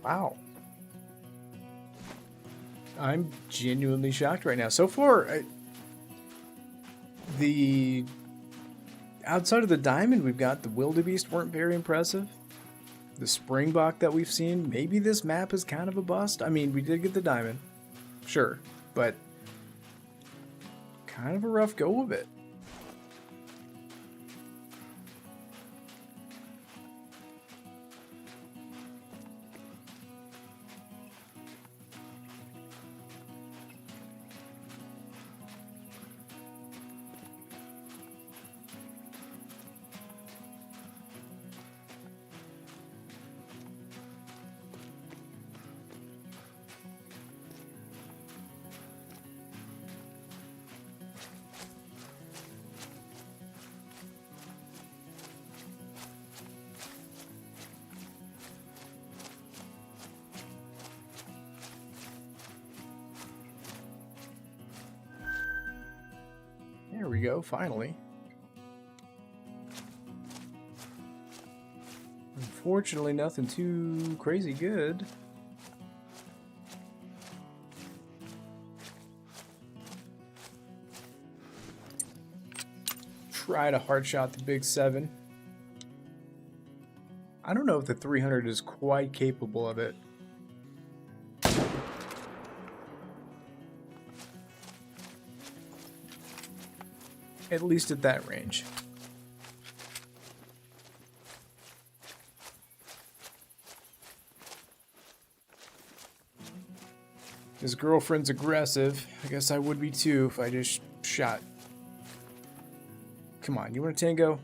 Wow. I'm genuinely shocked right now. So far, the outside of the diamond we've got, the wildebeest weren't very impressive. The springbok that we've seen, maybe this map is kind of a bust. I mean, we did get the diamond, sure, but kind of a rough go of it. There we go, finally. Unfortunately, nothing too crazy good. Try to hard shot the big 7. I don't know if the 300 is quite capable of it. At least at that range. His girlfriend's aggressive. I guess I would be too if I just shot. Come on, you want a tango?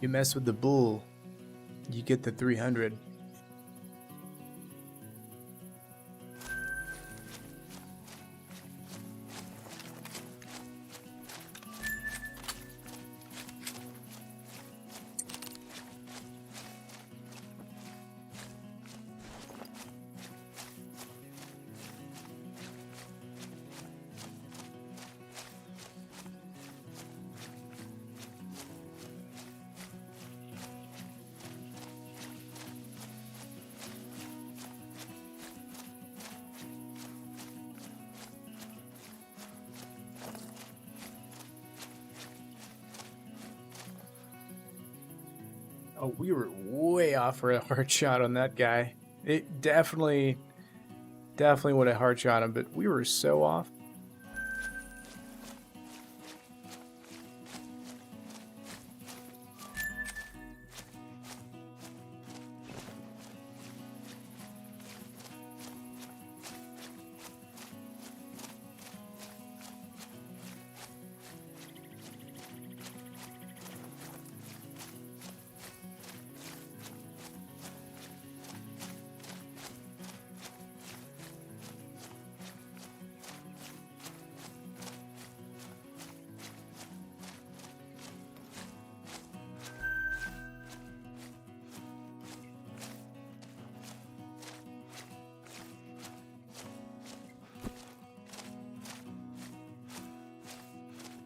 You mess with the bull, you get the 300. Oh, we were way off for a hard shot on that guy. It definitely would have hard shot him, but we were so off.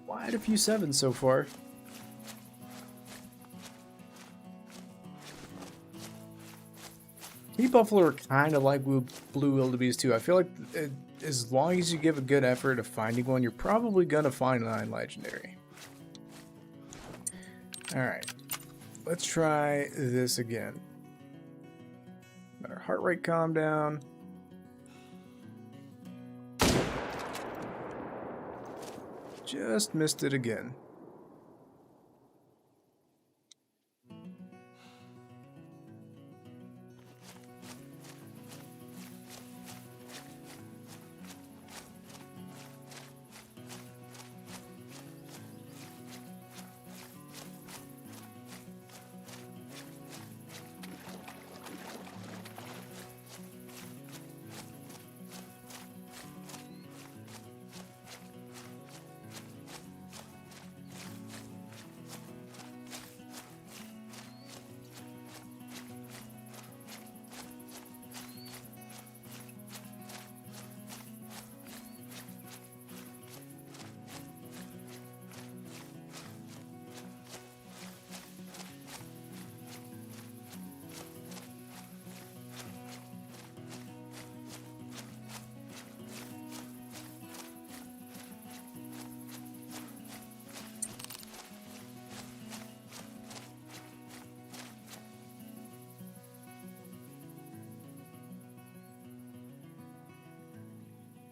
Quite a few 7s so far. Cape buffalo are kind of like blue wildebeest too. I feel like as long as you give a good effort of finding one, you're probably going to find 9 legendary. Alright, let's try this again. Let our heart rate calm down. Just missed it again.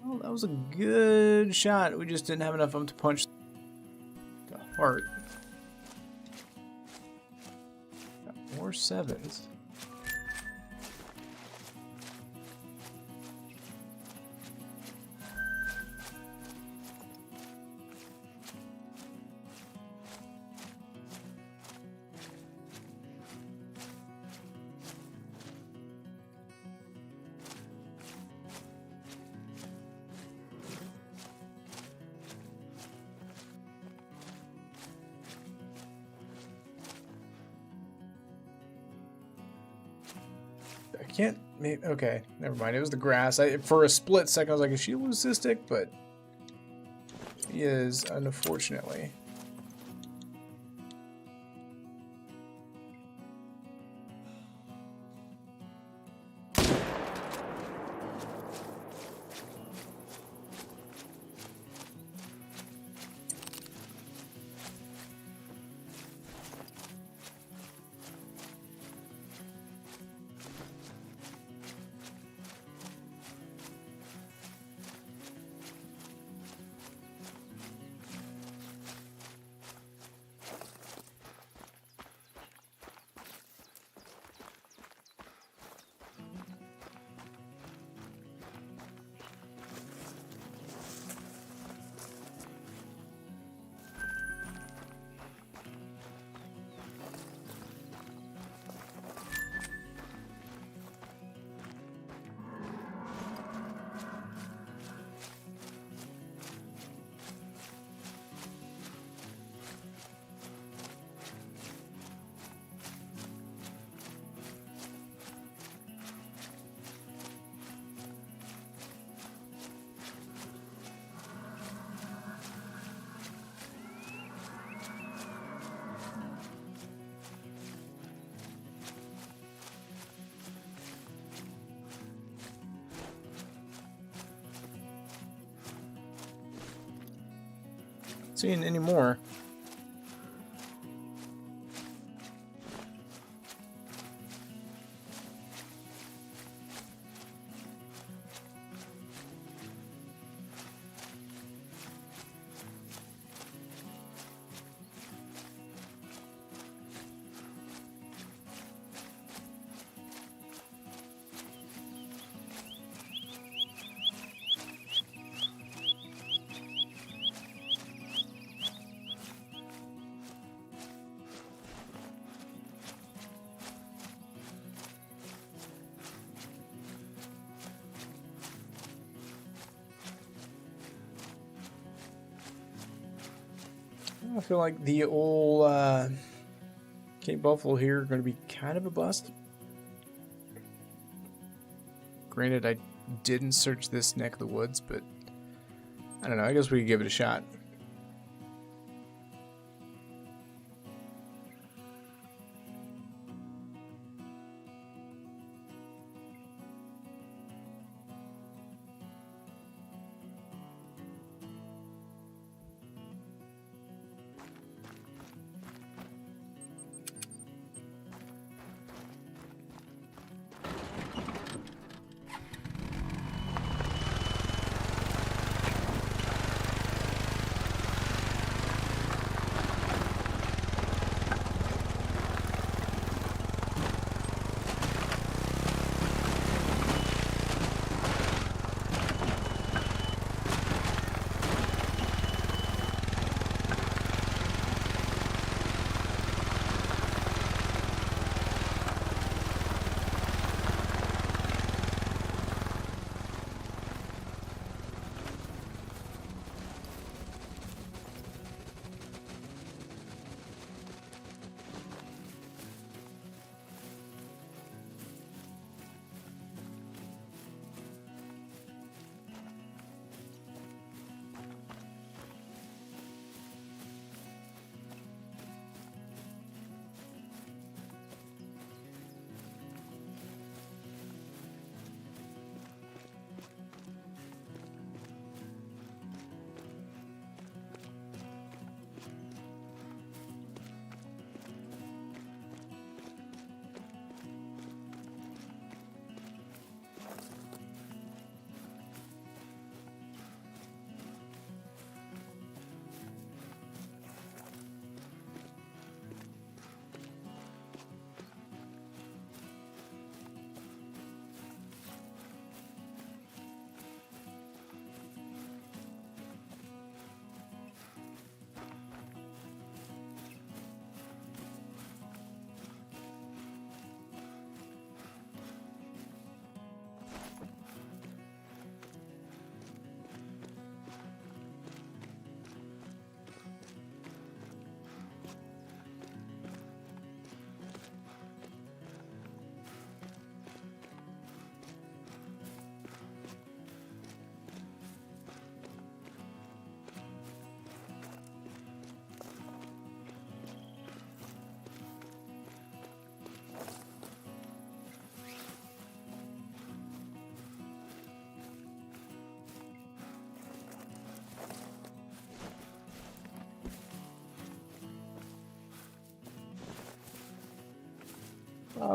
Well, that was a good shot. We just didn't have enough of them to punch the heart. Got more 7s. I can't. Maybe, okay, never mind. It was the grass. For a split second, I was like, is she leucistic? But he is, unfortunately. Seeing any more. I feel like the old Cape Buffalo here are going to be kind of a bust. Granted, I didn't search this neck of the woods, but I don't know. I guess we could give it a shot.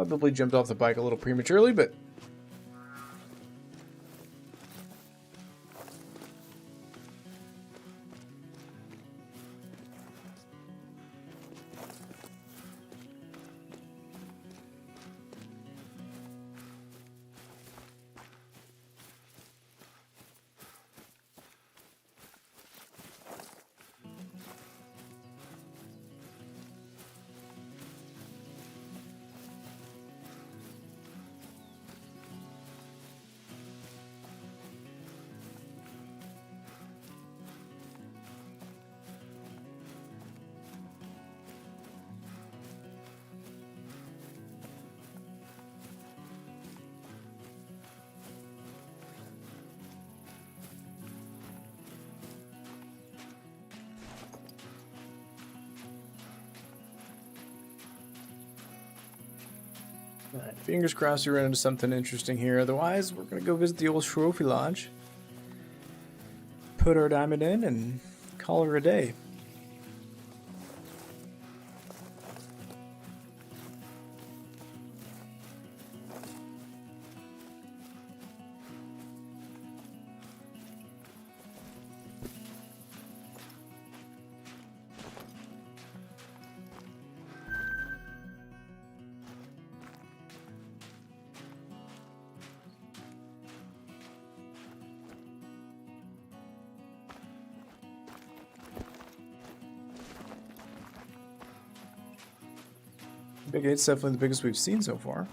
Probably jumped off the bike a little prematurely, but alright, fingers crossed we run into something interesting here. Otherwise, we're going to go visit the old trophy lodge, put our diamond in, and call her a day. Big 8's definitely the biggest we've seen so far.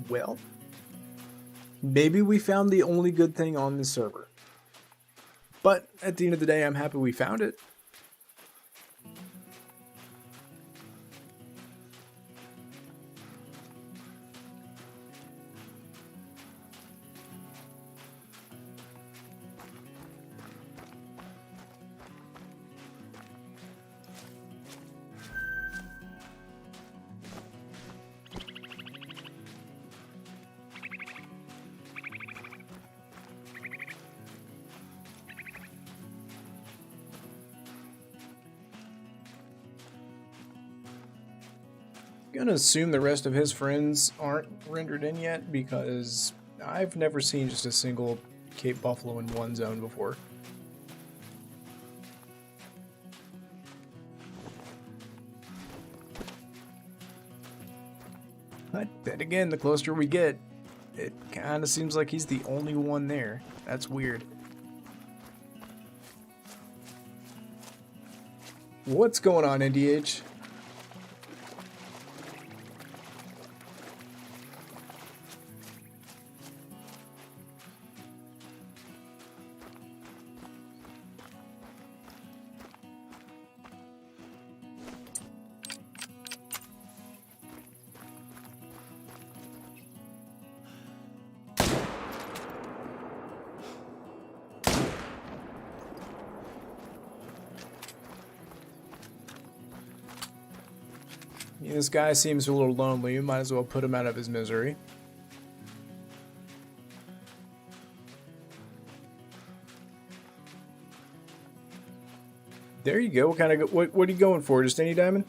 Well, maybe we found the only good thing on this server. But at the end of the day, I'm happy we found it. Gonna assume the rest of his friends aren't rendered in yet because I've never seen just a single Cape Buffalo in one zone before. But then again, the closer we get, it kind of seems like he's the only one there. That's weird. What's going on, NDH? This guy seems a little lonely. You might as well put him out of his misery. There you go. What are you going for? Just any diamond?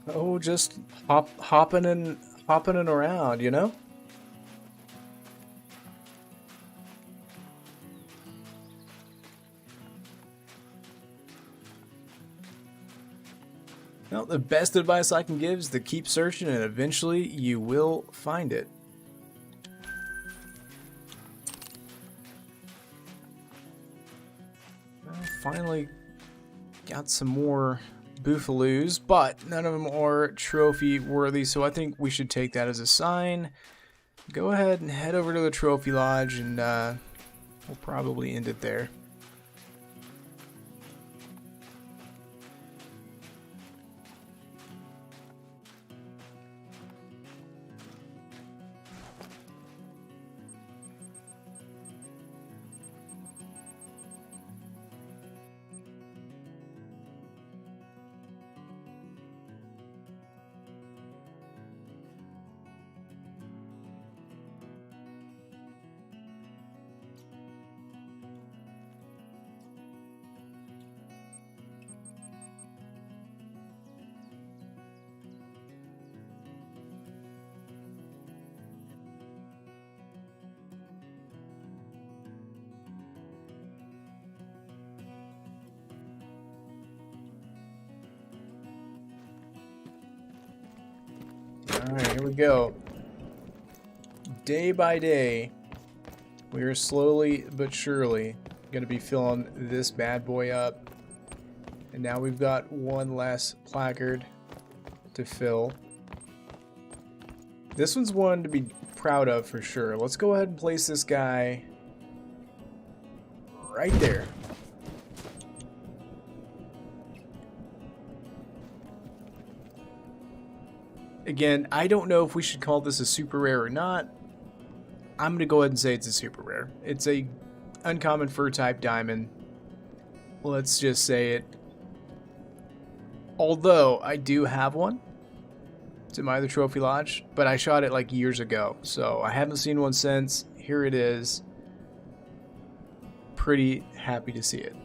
Oh, just hopping and around, you know? Well, the best advice I can give is to keep searching and eventually you will find it. Well, finally got some more Boofaloos, but none of them are trophy worthy, so I think we should take that as a sign. Go ahead and head over to the Trophy Lodge and we'll probably end it there. Alright, here we go. Day by day, we are slowly but surely going to be filling this bad boy up. And now we've got one less placard to fill. This one's one to be proud of for sure. Let's go ahead and place this guy right there. Again, I don't know if we should call this a super rare or not. I'm going to go ahead and say it's a super rare. It's a uncommon fur type diamond. Let's just say it. Although I do have one. It's in my other trophy lodge, but I shot it like years ago, so I haven't seen one since. Here it is. Pretty happy to see it.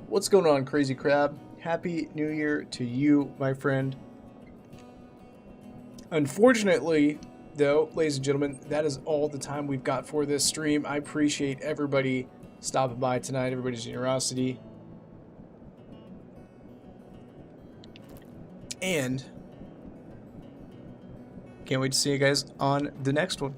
What's going on, Crazy Crab? Happy New Year to you, my friend. Unfortunately, though, ladies and gentlemen, that is all the time we've got for this stream. I appreciate everybody stopping by tonight, everybody's generosity. And can't wait to see you guys on the next one.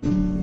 you